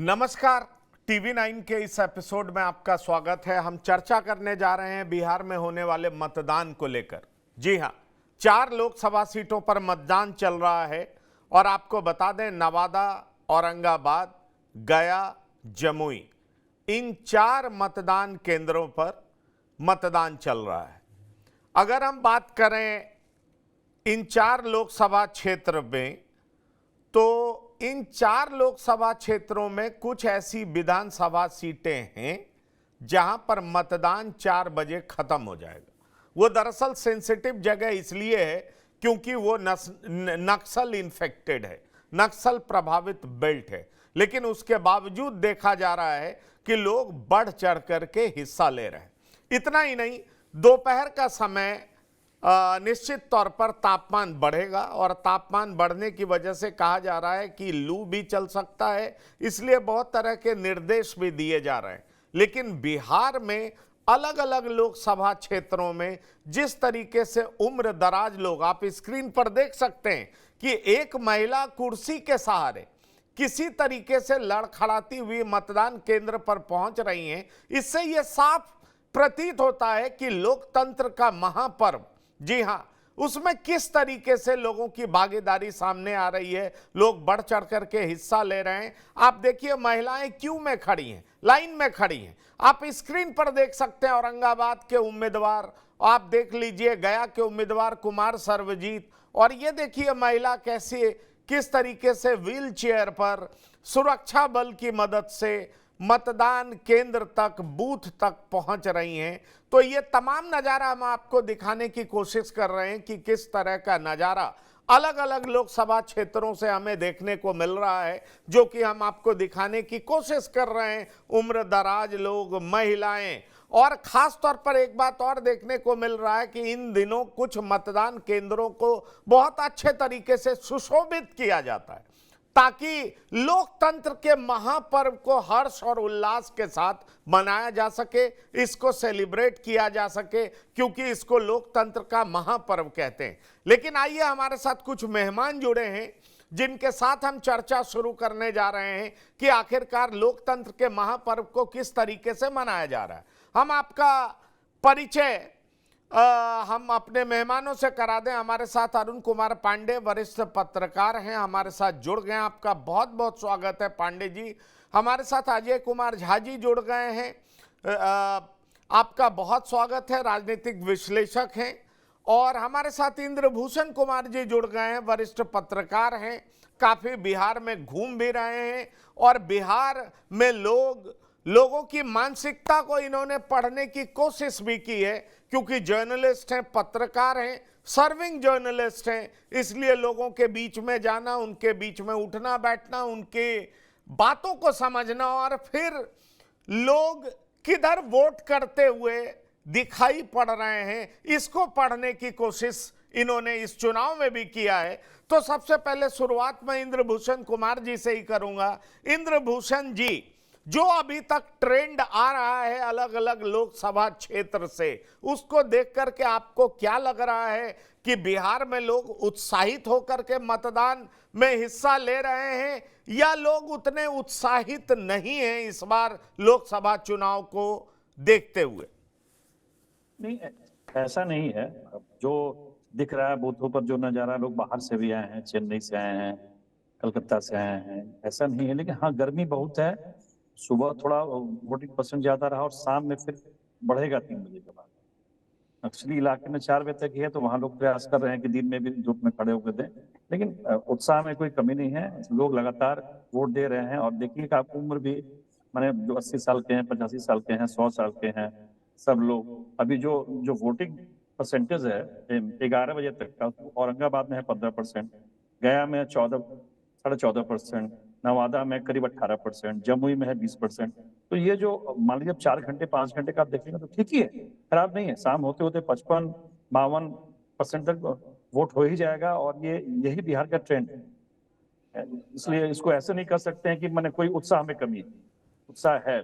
नमस्कार। टीवी 9 के इस एपिसोड में आपका स्वागत है। हम चर्चा करने जा रहे हैं बिहार में होने वाले मतदान को लेकर। जी हां, 4 लोकसभा सीटों पर मतदान चल रहा है और आपको बता दें नवादा, औरंगाबाद, गया, जमुई, इन 4 मतदान केंद्रों पर मतदान चल रहा है। अगर हम बात करें इन 4 लोकसभा क्षेत्र में, तो इन 4 लोकसभा क्षेत्रों में कुछ ऐसी विधानसभा सीटें हैं जहां पर मतदान 4 बजे खत्म हो जाएगा। वो दरअसल सेंसिटिव जगह इसलिए है क्योंकि वो नक्सल इन्फेक्टेड है, नक्सल प्रभावित बेल्ट है। लेकिन उसके बावजूद देखा जा रहा है कि लोग बढ़ चढ़ करके हिस्सा ले रहे हैं। इतना ही नहीं, दोपहर का समय निश्चित तौर पर तापमान बढ़ेगा और तापमान बढ़ने की वजह से कहा जा रहा है कि लू भी चल सकता है, इसलिए बहुत तरह के निर्देश भी दिए जा रहे हैं। लेकिन बिहार में अलग अलग लोकसभा क्षेत्रों में जिस तरीके से उम्र दराज लोग, आप स्क्रीन पर देख सकते हैं कि एक महिला कुर्सी के सहारे किसी तरीके से लड़खड़ाती हुई मतदान केंद्र पर पहुंच रही हैं। इससे यह साफ प्रतीत होता है कि लोकतंत्र का महापर्व, जी हां, उसमें किस तरीके से लोगों की भागीदारी सामने आ रही है, लोग बढ़ चढ़ करके हिस्सा ले रहे हैं। आप देखिए, महिलाएं क्यू में खड़ी हैं, लाइन में खड़ी हैं। आप स्क्रीन पर देख सकते हैं औरंगाबाद के उम्मीदवार, आप देख लीजिए गया के उम्मीदवार कुमार सर्वजीत, और ये देखिए महिला कैसे किस तरीके से व्हील चेयर पर सुरक्षा बल की मदद से मतदान केंद्र तक, बूथ तक पहुंच रही हैं। तो ये तमाम नज़ारा हम आपको दिखाने की कोशिश कर रहे हैं कि किस तरह का नज़ारा अलग अलग लोकसभा क्षेत्रों से हमें देखने को मिल रहा है, जो कि हम आपको दिखाने की कोशिश कर रहे हैं। उम्र दराज लोग, महिलाएं, और खास तौर पर एक बात और देखने को मिल रहा है कि इन दिनों कुछ मतदान केंद्रों को बहुत अच्छे तरीके से सुशोभित किया जाता है ताकि लोकतंत्र के महापर्व को हर्ष और उल्लास के साथ मनाया जा सके, इसको सेलिब्रेट किया जा सके, क्योंकि इसको लोकतंत्र का महापर्व कहते हैं। लेकिन आइए, हमारे साथ कुछ मेहमान जुड़े हैं जिनके साथ हम चर्चा शुरू करने जा रहे हैं कि आखिरकार लोकतंत्र के महापर्व को किस तरीके से मनाया जा रहा है। हम आपका परिचय हम अपने मेहमानों से करा दें। हमारे साथ अरुण कुमार पांडे, वरिष्ठ पत्रकार हैं, हमारे साथ जुड़ गए हैं। आपका बहुत बहुत स्वागत है पांडे जी। हमारे साथ अजय कुमार झा जी जुड़ गए हैं, आपका बहुत स्वागत है, राजनीतिक विश्लेषक हैं। और हमारे साथ इंद्रभूषण कुमार जी जुड़ गए हैं, वरिष्ठ पत्रकार हैं, काफ़ी बिहार में घूम भी रहे हैं और बिहार में लोगों की मानसिकता को इन्होंने पढ़ने की कोशिश भी की है, क्योंकि जर्नलिस्ट हैं, पत्रकार हैं, सर्विंग जर्नलिस्ट हैं। इसलिए लोगों के बीच में जाना, उनके बीच में उठना बैठना, उनके बातों को समझना और फिर लोग किधर वोट करते हुए दिखाई पड़ रहे हैं, इसको पढ़ने की कोशिश इन्होंने इस चुनाव में भी किया है। तो सबसे पहले शुरुआत में इंद्रभूषण कुमार जी से ही करूंगा। इंद्रभूषण जी, जो अभी तक ट्रेंड आ रहा है अलग अलग लोकसभा क्षेत्र से, उसको देख करके आपको क्या लग रहा है कि बिहार में लोग उत्साहित होकर के मतदान में हिस्सा ले रहे हैं या लोग उतने उत्साहित नहीं हैं इस बार लोकसभा चुनाव को देखते हुए? नहीं, ऐसा नहीं है। जो दिख रहा है बूथों पर जो नज़ारा, लोग बाहर से भी आए हैं, चेन्नई से आए हैं, कलकत्ता से आए हैं, ऐसा नहीं है। लेकिन हाँ, गर्मी बहुत है। सुबह थोड़ा वोटिंग परसेंट ज्यादा रहा और शाम में फिर बढ़ेगा 3 बजे के बाद। नक्सली इलाके में 4 बजे तक ही है, तो वहाँ लोग प्रयास कर रहे हैं कि दिन में भी धूप में खड़े होकर दें। लेकिन उत्साह में कोई कमी नहीं है, लोग लगातार वोट दे रहे हैं। और देखिए कि आपकी उम्र भी, माने जो 80 साल के हैं, 85 साल के हैं, 100 साल के हैं, सब लोग। अभी जो वोटिंग परसेंटेज है 11 बजे तक का, औरंगाबाद में है 15%, गया में 14.5%, नवादा में करीब 18%, जमुई में है 20%। तो ये जो मान लीजिए 4 घंटे 5 घंटे का आप देखेंगे तो ठीक ही है, खराब नहीं है। शाम होते होते 55-52% तक वोट हो ही जाएगा। और यही बिहार का ट्रेंड है। इसलिए इसको ऐसे नहीं कर सकते हैं कि मैंने कोई उत्साह में कमी, उत्साह है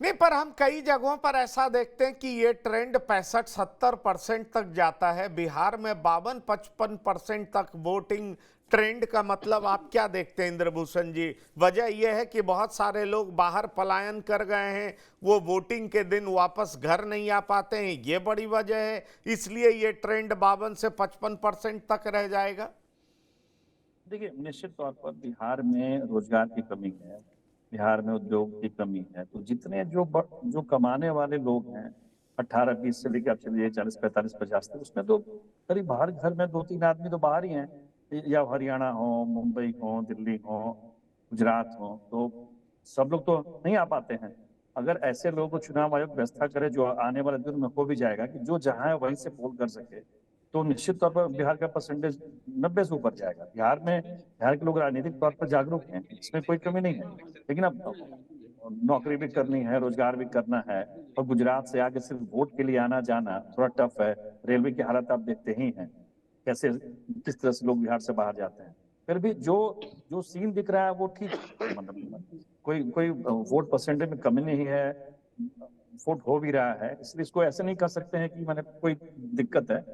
नहीं। पर हम कई जगहों पर ऐसा देखते हैं कि ये ट्रेंड 65-70% तक जाता है। बिहार में 52-55% तक वोटिंग ट्रेंड का मतलब आप क्या देखते हैं इंद्रभूषण जी? वजह यह है कि बहुत सारे लोग बाहर पलायन कर गए हैं, वो वोटिंग के दिन वापस घर नहीं आ पाते हैं, ये बड़ी वजह है, इसलिए ये ट्रेंड 52 से 55% तक रह जाएगा? देखिए, निश्चित तौर पर बिहार में रोजगार की कमी है, बिहार में उद्योग की कमी है, तो जितने जो कमाने वाले लोग हैं 18-20 से लेकर आप चलिए 40-45-50 तक, उसमें तो करीब हर घर में 2-3 आदमी तो बाहर ही हैं, या हरियाणा हो, मुंबई हो, दिल्ली हो, गुजरात हो, तो सब लोग तो नहीं आ पाते हैं। अगर ऐसे लोगों को चुनाव आयोग व्यवस्था करे, जो आने वाले दिन में हो भी जाएगा, कि जो जहाँ है वहीं से पोल कर सके, तो निश्चित तौर पर बिहार का परसेंटेज 90 से ऊपर जाएगा। बिहार के लोग राजनीतिक तौर पर जागरूक हैं, इसमें कोई कमी नहीं है, लेकिन अब नौकरी भी करनी है, रोजगार भी करना है, और गुजरात से आके सिर्फ वोट के लिए आना जाना थोड़ा टफ है। रेलवे की हालत आप देखते ही हैं, कैसे किस तरह से लोग बिहार से बाहर जाते हैं। फिर भी जो जो सीन दिख रहा है वो ठीक, मतलब कोई कोई वोट परसेंटेज में कमी नहीं है, वोट हो भी रहा है, इसलिए इसको ऐसे नहीं कर सकते हैं कि मैंने कोई दिक्कत है।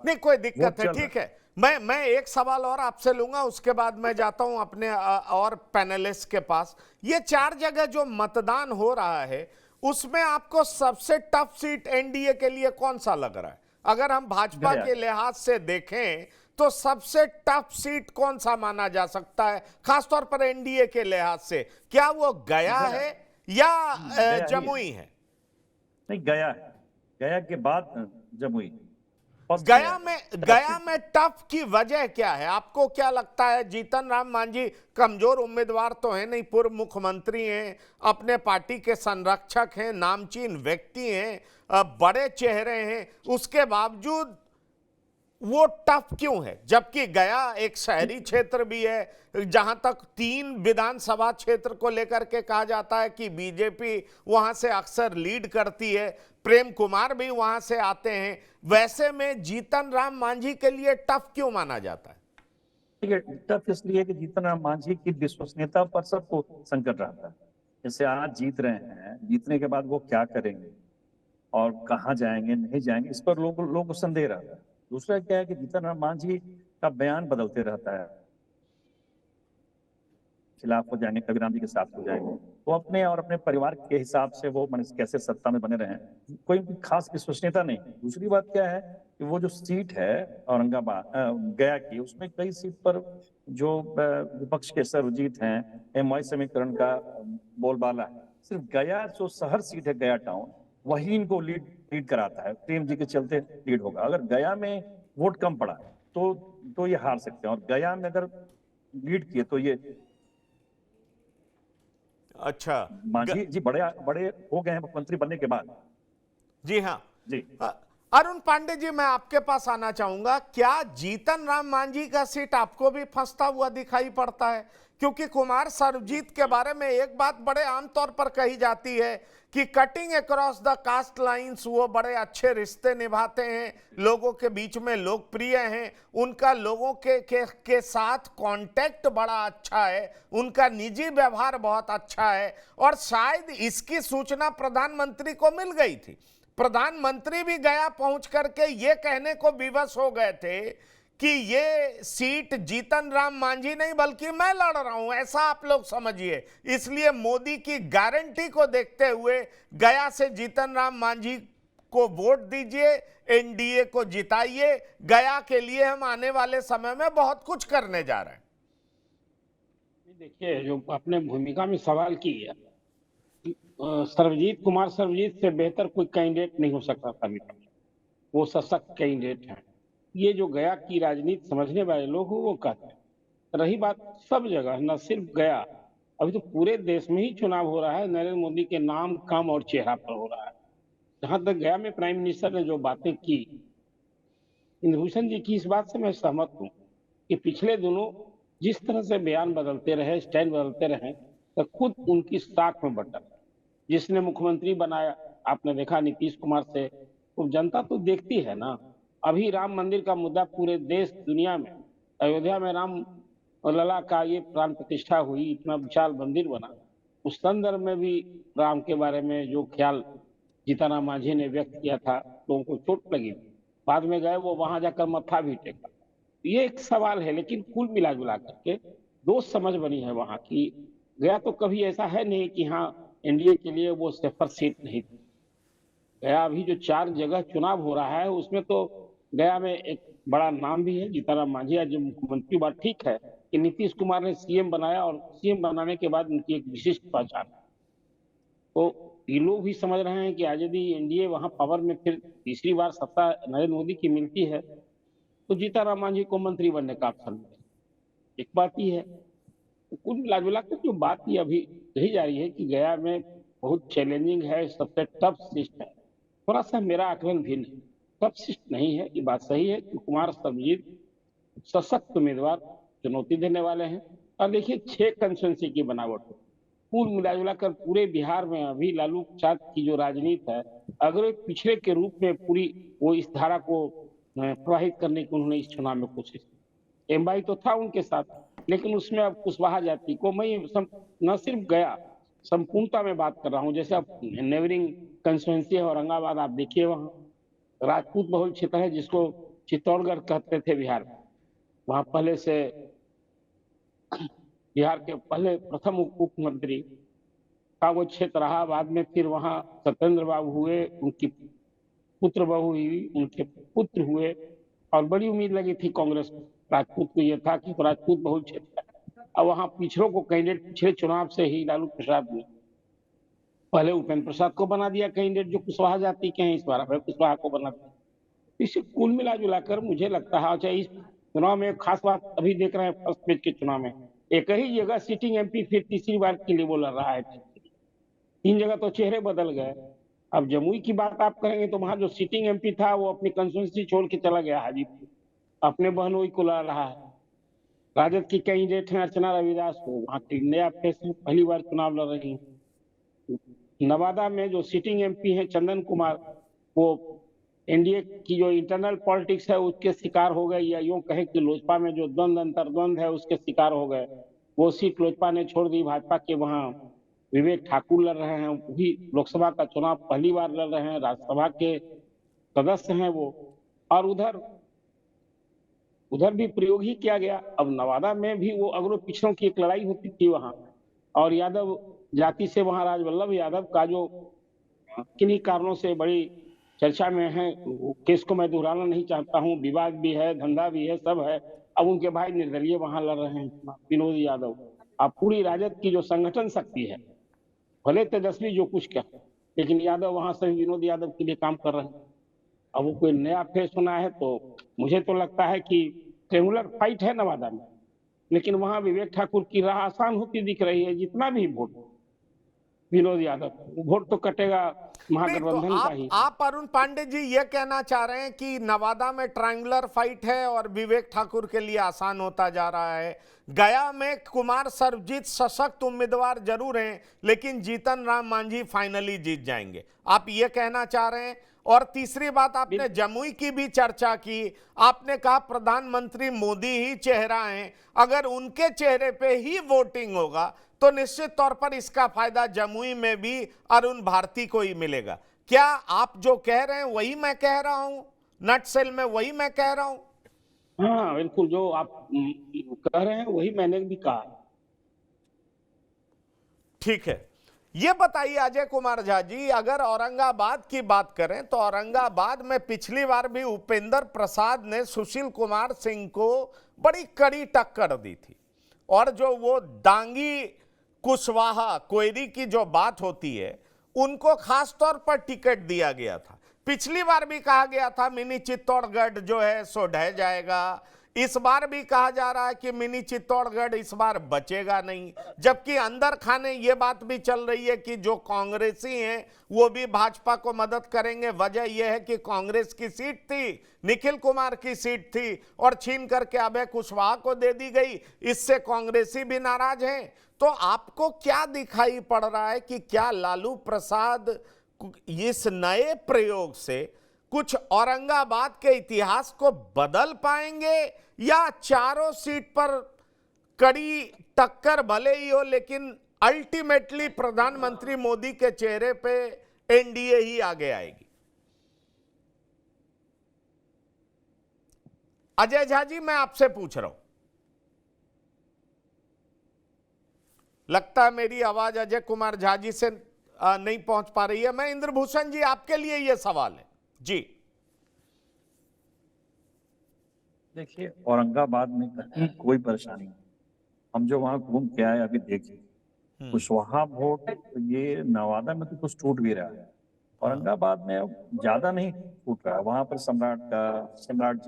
नहीं, कोई दिक्कत है, चल रहा ठीक है। मैं एक सवाल और आपसे लूंगा, उसके बाद मैं जाता हूं अपने और पैनलिस्ट के पास। ये 4 जगह जो मतदान हो रहा है, उसमें आपको सबसे टफ सीट एनडीए के लिए कौन सा लग रहा है? अगर हम भाजपा गया के लिहाज से देखें तो सबसे टफ सीट कौन सा माना जा सकता है, खासतौर पर एनडीए के लिहाज से? क्या वो गया है या गया ही जमुई है? नहीं, गया है, गया के बाद जमुई, फर्स्ट गया गया में टफ की वजह क्या है? आपको क्या लगता है? जीतन राम मांझी कमजोर उम्मीदवार तो है नहीं, पूर्व मुख्यमंत्री हैं, अपने पार्टी के संरक्षक हैं, नामचीन व्यक्ति हैं, बड़े चेहरे हैं, उसके बावजूद वो टफ क्यों है? जबकि गया एक शहरी क्षेत्र भी है, जहां तक 3 विधानसभा क्षेत्र को लेकर के कहा जाता है कि बीजेपी वहां से अक्सर लीड करती है, प्रेम कुमार भी वहां से आते हैं। वैसे में जीतन राम मांझी के लिए टफ क्यों माना जाता है? ठीक है। टफ इसलिए कि जीतन राम मांझी की विश्वसनीयता पर सबको संकट रहता है। जैसे आज जीत रहे हैं, जीतने के बाद वो क्या करेंगे और कहाँ जाएंगे नहीं जाएंगे, इस पर लोगों को संदेह रहता है। दूसरा क्या है कि जीतन राम मांझी का बयान बदलते रहता है, खिलाफ हो जाएंगे, कभी राम जी के साथ हो जाएंगे, वो अपने और अपने परिवार के हिसाब से वो कैसे सत्ता में बने रहे, कोई खास विश्वसनीयता नहीं। दूसरी बात क्या है कि वो जो सीट है औरंगाबाद गया की, उसमें कई सीट पर जो विपक्ष के सर्वजीत हैं, एमवाई समीकरण का बोलबाला है। सिर्फ गया जो शहर सीट है, गया टाउन, वही इनको लीड कराता है, प्रेम जी के चलते लीड होगा। अगर गया में वोट कम पड़ा तो ये हार सकते हैं, और गया में अगर लीड किए तो ये अच्छा, मांझी जी बड़े बड़े हो गए हैं मुख्यमंत्री बनने के बाद। जी हाँ। जी अरुण पांडे जी, मैं आपके पास आना चाहूंगा। क्या जीतन राम मांझी का सीट आपको भी फंसता हुआ दिखाई पड़ता है? क्योंकि कुमार सर्वजीत के बारे में एक बात बड़े आमतौर पर कही जाती है कि cutting across the caste lines वो बड़े अच्छे रिश्ते निभाते हैं, लोगों के बीच में लोकप्रिय हैं, उनका लोगों के साथ कांटेक्ट बड़ा अच्छा है, उनका निजी व्यवहार बहुत अच्छा है, और शायद इसकी सूचना प्रधानमंत्री को मिल गई थी। प्रधानमंत्री भी गया पहुंच करके ये कहने को विवश हो गए थे कि ये सीट जीतन राम मांझी नहीं बल्कि मैं लड़ रहा हूं, ऐसा आप लोग समझिए। इसलिए मोदी की गारंटी को देखते हुए गया से जीतन राम मांझी को वोट दीजिए, एनडीए को जिताइए, गया के लिए हम आने वाले समय में बहुत कुछ करने जा रहे हैं। देखिए, जो आपने भूमिका में सवाल की है, सर्वजीत से बेहतर कोई कैंडिडेट नहीं हो सकता था अभी तक। वो सशक्त कैंडिडेट है। ये जो गया की राजनीति समझने वाले लोग हो वो कहते हैं। रही बात सब जगह, न सिर्फ गया, अभी तो पूरे देश में ही चुनाव हो रहा है, नरेंद्र मोदी के नाम, काम और चेहरा पर हो रहा है। जहां तक गया में प्राइम मिनिस्टर ने जो बातें की, इंद्रभूषण जी की इस बात से मैं सहमत हूँ कि पिछले दिनों जिस तरह से बयान बदलते रहे, स्टैंड बदलते रहे, तो खुद उनकी साख में बटा। जिसने मुख्यमंत्री बनाया, आपने देखा नीतीश कुमार से, तो जनता तो देखती है ना। अभी राम मंदिर का मुद्दा पूरे देश दुनिया में, अयोध्या में राम लला का ये प्राण प्रतिष्ठा हुई, इतना विशाल मंदिर बना, उस संदर्भ में भी राम के बारे में जो ख्याल जीतन राम मांझी ने व्यक्त किया था, लोगों को चोट लगी। बाद में गए वो वहां जाकर मत्था भी टेका। ये एक सवाल है, लेकिन कुल मिला जुला करके दो समझ बनी है वहां की। गया तो कभी ऐसा है नहीं कि हाँ एनडीए के लिए वो सेफर सीट नहीं थी। गया अभी जो 4 जगह चुनाव हो रहा है उसमें तो गया में एक बड़ा नाम भी है जीतन मांझी। आज जो मुख्यमंत्री, बात ठीक है कि नीतीश कुमार ने सीएम बनाया और सीएम बनाने के बाद उनकी एक विशिष्ट पहचान। तो ये लोग भी समझ रहे हैं कि आज यदि एनडीए वहां पावर में फिर तीसरी बार सत्ता नरेंद्र मोदी की मिलती है तो जीतन मांझी को मंत्री बनने का अवसर मिलेगा। एक बात ही है। तो कुल मिला जुला कर जो बात ये अभी कही जा रही है कि गया में बहुत चैलेंजिंग है, सबसे टफ सीट है, थोड़ा सा मेरा आकलन भिन्न है। टफ सीट नहीं है, ये बात सही है कि कुमार सर्वजीत सशक्त उम्मीदवार चुनौती देने वाले हैं। और देखिए 6 कंस्टिट्यूंसी की बनावट है। कुल मिलाजुला कर पूरे बिहार में अभी लालू प्रसाद की जो राजनीति है, अगर एक पिछड़े के रूप में पूरी वो इस धारा को प्रवाहित करने की उन्होंने इस चुनाव में कोशिश की। एमवाई तो था उनके साथ, लेकिन उसमें अब कुशवाहा जाति को मैं न सिर्फ गया, संपूर्णता में बात कर रहा हूँ। जैसे अब नेबरिंग कंस्टिट्यूंसी है औरंगाबाद, आप देखिए वहाँ राजपूत बहुल क्षेत्र है जिसको चित्तौड़गढ़ कहते थे बिहार में। वहां पहले से बिहार के पहले प्रथम उप मुख्यमंत्री का वो क्षेत्र रहा। बाद में फिर वहां सत्येंद्र बाबू हुए, उनकी पुत्र बहू हुई, उनके पुत्र हुए, और बड़ी उम्मीद लगी थी कांग्रेस को। राजपूत को यह था कि राजपूत बहुल क्षेत्र है। अब वहां पिछड़ों को कैंडिडेट पिछले चुनाव से ही लालू प्रसाद ने पहले उपेंद्र प्रसाद को बना दिया कैंडिडेट जो कुशवाहा जाति के हैं, इस बार अभय कुशवाहा को बना दिया। इसे कुल मिला जुलाकर मुझे लगता है, अच्छा इस चुनाव में खास बात अभी देख रहे हैं फर्स्ट पेज के चुनाव में एक ही जगह सिटिंग एमपी फिर तीसरी बार के लिए वो लड़ रहा है। 3 जगह तो चेहरे बदल गए। अब जमुई की बात आप करेंगे तो वहां जो सिटिंग एमपी था वो अपनी कंस्टिट्यूंसी छोड़ के चला गया हाजीपुर, अपने बहनोई को लड़ रहा है। राजद की कैंडिडेट है अर्चना रविदास को, वहां की नया फेस में पहली बार चुनाव लड़ रही है। नवादा में जो सिटिंग एमपी है चंदन कुमार, वो एनडीए की जो इंटरनल पॉलिटिक्स है उसके शिकार हो गए, या यूं कहे कि लोजपा में जो द्वंद अंतर्द्वंद है उसके शिकार हो गए। वो सीट लोजपा ने छोड़ दी, भाजपा के वहां विवेक ठाकुर लड़ रहे हैं, वही लोकसभा का चुनाव पहली बार लड़ रहे हैं, राज्यसभा के सदस्य हैं वो। और उधर उधर भी प्रयोग ही किया गया। अब नवादा में भी वो अगरो पिछड़ों की एक लड़ाई होती थी वहां, और यादव जाति से वहां राजवल्लभ यादव का जो किन्हीं कारणों से बड़ी चर्चा में है, केस को मैं दोहराना नहीं चाहता हूं, विवाद भी है, धंधा भी है, सब है। अब उनके भाई निर्दलीय वहां लड़ रहे हैं विनोद यादव। अब पूरी राजद की जो संगठन शक्ति है, भले तेजस्वी जो कुछ कहे, लेकिन यादव वहां से विनोद यादव के लिए काम कर रहे हैं। अब वो कोई नया फेस होना है तो मुझे तो लगता है कि ट्रेंगुलर फाइट है नवादा में, लेकिन वहां विवेक ठाकुर की राह आसान होती दिख रही है। जितना भी वोट विनोद यादव, वोट तो कटेगा नहीं तो महागठबंधन का ही। आप अरुण पांडे जी ये कहना चाह रहे हैं कि नवादा में ट्रायंगुलर फाइट है और विवेक ठाकुर के लिए आसान होता जा रहा है। गया में कुमार सर्वजीत सशक्त उम्मीदवार जरूर हैं, लेकिन जीतन राम मांझी फाइनली जीत जाएंगे, आप ये कहना चाह रहे हैं। और तीसरी बात, आपने जमुई की भी चर्चा की, आपने कहा प्रधानमंत्री मोदी ही चेहरा हैं, अगर उनके चेहरे पे ही वोटिंग होगा तो निश्चित तौर पर इसका फायदा जमुई में भी अरुण भारती को ही मिलेगा। क्या आप जो कह रहे हैं वही मैं कह रहा हूं, नटसेल में वही मैं कह रहा हूं? हाँ बिल्कुल, जो आप कह रहे हैं वही मैंने भी कहा। ठीक है, ये बताइए अजय कुमार झा जी, अगर औरंगाबाद की बात करें तो औरंगाबाद में पिछली बार भी उपेंद्र प्रसाद ने सुशील कुमार सिंह को बड़ी कड़ी टक्कर दी थी, और जो वो डांगी कुशवाहा कोयरी की जो बात होती है, उनको खास तौर पर टिकट दिया गया था। पिछली बार भी कहा गया था मिनी चित्तौड़गढ़ जो है सो ढह जाएगा, इस बार भी कहा जा रहा है कि मिनी चित्तौड़गढ़ इस बार बचेगा नहीं, जबकि अंदर खाने ये बात भी चल रही है कि जो कांग्रेसी हैं वो भी भाजपा को मदद करेंगे। वजह यह है कि कांग्रेस की सीट थी, निखिल कुमार की सीट थी, और छीन करके अभय कुशवाहा को दे दी गई, इससे कांग्रेसी भी नाराज हैं। तो आपको क्या दिखाई पड़ रहा है कि क्या लालू प्रसाद इस नए प्रयोग से कुछ औरंगाबाद के इतिहास को बदल पाएंगे, या चारों सीट पर कड़ी टक्कर भले ही हो लेकिन अल्टीमेटली प्रधानमंत्री मोदी के चेहरे पे एनडीए ही आगे आएगी? अजय झा जी, मैं आपसे पूछ रहा हूं, लगता है मेरी आवाज अजय कुमार झा जी से नहीं पहुंच पा रही है। मैं इंद्रभूषण जी, आपके लिए यह सवाल है जी। देखिए, औरंगाबाद में कहीं कोई परेशानी नहीं। हम जो वहां घूम के आए अभी देखिए, कुशवाहा वोट, ये नवादा में तो कुछ टूट भी रहा है, औरंगाबाद में अब ज्यादा नहीं टूट रहा है। वहां पर सम्राट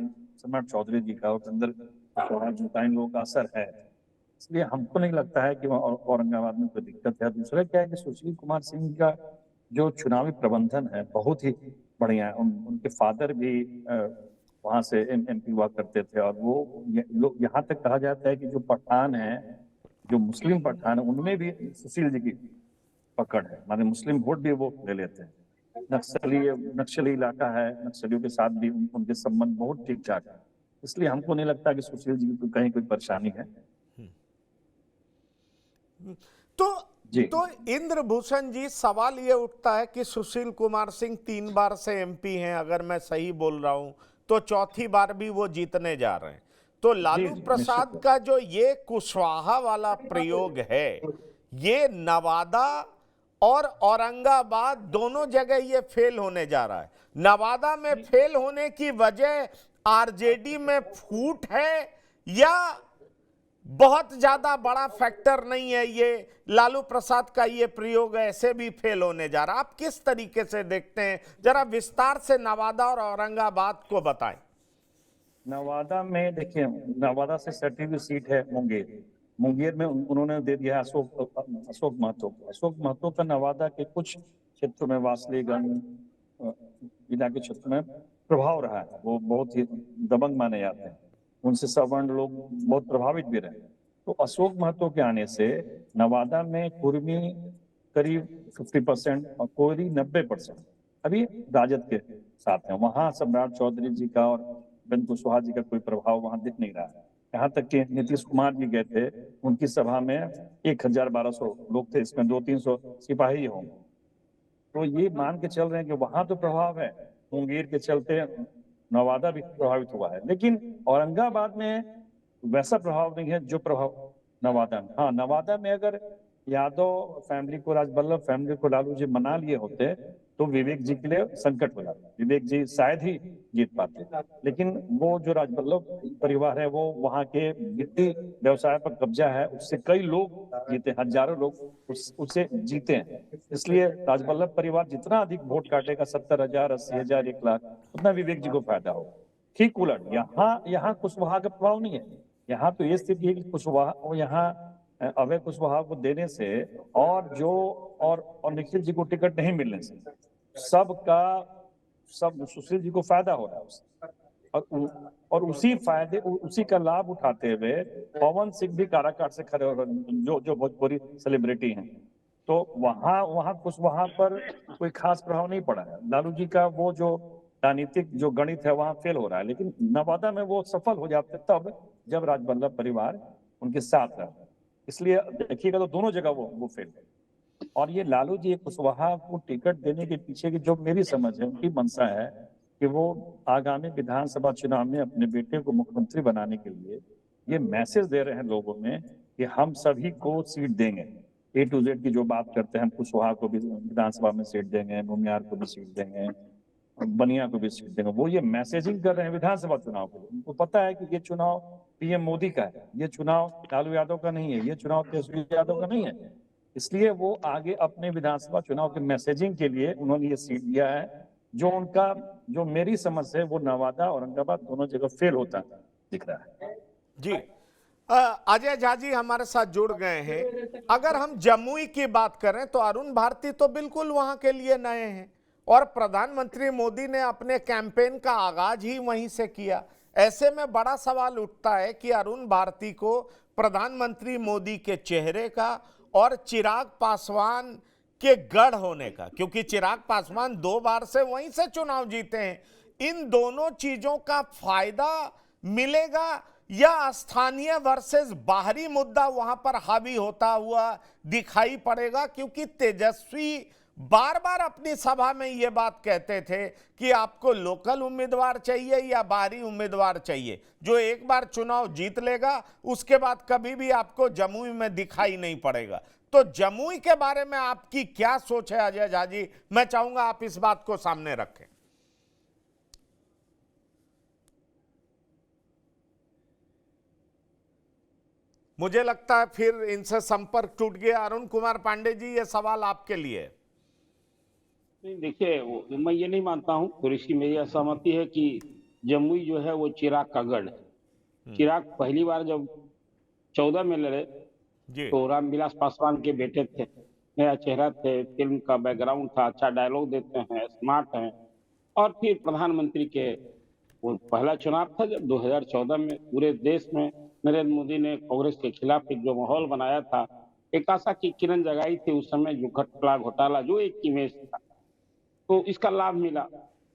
चौधरी जी का, उपेंद्र कुशवाहा जी का, इन लोगों का असर है। इसलिए हमको नहीं लगता है कि औरंगाबाद में कोई दिक्कत है। दूसरा क्या है कि सुशील कुमार सिंह का जो चुनावी प्रबंधन है बहुत ही बढ़िया है। उनके फादर भी वहां से एमपी हुआ करते थे, और वो लोग यहाँ तक कहा जाता है कि जो पठान है, जो मुस्लिम पठान है, उनमें भी सुशील जी की पकड़ है, माने मुस्लिम वोट भी वो ले लेते हैं। नक्सली इलाका है, नक्सलियों के साथ भी उनके संबंध बहुत ठीक ठाक है। इसलिए हमको नहीं लगता कि सुशील जी की कहीं कोई परेशानी है। तो जी। तो इंद्रभूषण जी, सवाल ये उठता है कि सुशील कुमार सिंह 3 बार से एमपी हैं, अगर मैं सही बोल रहा हूं, तो चौथी बार भी वो जीतने जा रहे हैं। तो लालू प्रसाद निश्चित। का जो ये कुशवाहा वाला प्रयोग है, ये नवादा और औरंगाबाद दोनों जगह ये फेल होने जा रहा है। नवादा में फेल होने की वजह आरजेडी में फूट है, या बहुत ज्यादा बड़ा फैक्टर नहीं है ये लालू प्रसाद का ये प्रयोग ऐसे भी फेल होने जा रहा? आप किस तरीके से देखते हैं, जरा विस्तार से नवादा और औरंगाबाद को बताएं। नवादा में देखिए, नवादा से सटी हुई सीट है मुंगेर। मुंगेर में उन्होंने दे दिया है अशोक महतो को। अशोक महतो का नवादा के कुछ क्षेत्रों में, वासलीगंज इलाके क्षेत्र में प्रभाव रहा है। वो बहुत ही दबंग माने जाते हैं, उनसे सवर्ण लोग बहुत प्रभावित भी रहे। तो अशोक महतो के आने से नवादा में कुर्मी करीब 50% और कोयरी 90% अभी राजद के साथ हैं। वहां सम्राट चौधरी जी का और उपेंद्र कुशवाहा जी का कोई प्रभाव वहां दिख नहीं रहा है। यहाँ तक कि नीतीश कुमार जी गए थे, उनकी सभा में 1000-1200 लोग थे, इसमें 200-300 सिपाही होंगे। तो ये मान के चल रहे हैं कि वहां तो प्रभाव है, मुंगेर के चलते नवादा भी प्रभावित हुआ है। लेकिन औरंगाबाद में वैसा प्रभाव नहीं है जो प्रभाव नवादा में। हाँ, नवादा में अगर यादव फैमिली को, राजबल्लभ फैमिली को लालू जी मना लिए होते तो विवेक जी के लिए संकट हो जाता, विवेक जी शायद ही जीत पाते। लेकिन वो जो राजबल्लभ परिवार है, वो वहाँ के गिट्टी व्यवसाय पर कब्जा है, उससे कई लोग जीते, हजारों लोग उससे जीते हैं। इसलिए राजबल्लभ परिवार जितना अधिक वोट काटेगा, 70,000, 80,000, 1 लाख, उतना विवेक जी को फायदा होगा। ठीक उलट यहाँ कुशवाहा का प्रभाव नहीं है। यहाँ तो ये स्थिति है कि कुशवाहा, यहाँ अभय कुशवाहा को देने से और निखिल जी को टिकट नहीं मिलने से सब सुशील जी को फायदा हो रहा है उससे। और उसी का लाभ उठाते हुए पवन सिंह भी काराकाट से खड़े हो रहे, जो भोजपुरी सेलिब्रिटी हैं। तो वहां कुशवाहा पर कोई खास प्रभाव नहीं पड़ा है। लालू जी का वो जो राजनीतिक जो गणित है वहां फेल हो रहा है। लेकिन नवादा में वो सफल हो जाते तब जब राजबल्लभ परिवार उनके साथ रहा। इसलिए देखिएगा तो दोनों जगह वो फेल है। और ये लालू जी कुशवाहा को टिकट देने के पीछे की जो मेरी समझ है, उनकी मंशा है कि वो आगामी विधानसभा चुनाव में अपने बेटे को मुख्यमंत्री बनाने के लिए ये मैसेज दे रहे हैं लोगों में कि हम सभी को सीट देंगे। A to Z की जो बात करते हैं, हम कुशवाहा को भी विधानसभा में सीट देंगे, भूमियार को भी सीट देंगे, बनिया को भी सीट देंगे। वो ये मैसेजिंग कर रहे हैं विधानसभा चुनाव के लिए। उनको पता है कि ये चुनाव पीएम मोदी का है, ये चुनाव लालू यादव का नहीं है, ये चुनाव तेजस्वी यादव का नहीं है। इसलिए वो आगे अपने विधानसभा चुनाव के मैसेजिंग के लिए उन्होंने ये सीट दिया है। जो मेरी समझ से वो नवादा औरंगाबाद दोनों जगह फेल होता दिख रहा है। जी, अजय झा जी हमारे साथ जुड़ गए हैं। अगर हम जमुई की बात करें तो अरुण भारती तो बिल्कुल वहां के लिए नए हैं, और प्रधानमंत्री मोदी ने अपने कैंपेन का आगाज ही वहीं से किया। ऐसे में बड़ा सवाल उठता है कि अरुण भारती को प्रधानमंत्री मोदी के चेहरे का और चिराग पासवान के गढ़ होने का, क्योंकि चिराग पासवान 2 बार से वहीं से चुनाव जीते हैं, इन दोनों चीजों का फायदा मिलेगा, या स्थानीय वर्सेस बाहरी मुद्दा वहां पर हावी होता हुआ दिखाई पड़ेगा? क्योंकि तेजस्वी बार बार अपनी सभा में ये बात कहते थे कि आपको लोकल उम्मीदवार चाहिए या बाहरी उम्मीदवार चाहिए, जो एक बार चुनाव जीत लेगा उसके बाद कभी भी आपको जमुई में दिखाई नहीं पड़ेगा। तो जमुई के बारे में आपकी क्या सोच है अजय झा जी? मैं चाहूंगा आप इस बात को सामने रखें। मुझे लगता है फिर इनसे संपर्क टूट गया। अरुण कुमार पांडे जी, ये सवाल आपके लिए है। नहीं, देखिए मैं ये नहीं मानता हूँ, थोड़ी सी मेरी असहमति है कि जमुई जो है वो चिराग का गढ़ है। चिराग पहली बार जब 14 में लड़े जी तो रामविलास पासवान के बेटे थे, नया चेहरा थे, फिल्म का बैकग्राउंड था, अच्छा डायलॉग देते हैं, स्मार्ट हैं। और फिर प्रधानमंत्री के वो पहला चुनाव था जब 2014 में पूरे देश में नरेंद्र मोदी ने कांग्रेस के खिलाफ एक जो माहौल बनाया था, एक आशा की किरण जगाई थी उस समय, जो घपला घोटाला जो एक इमेज था, तो इसका लाभ मिला।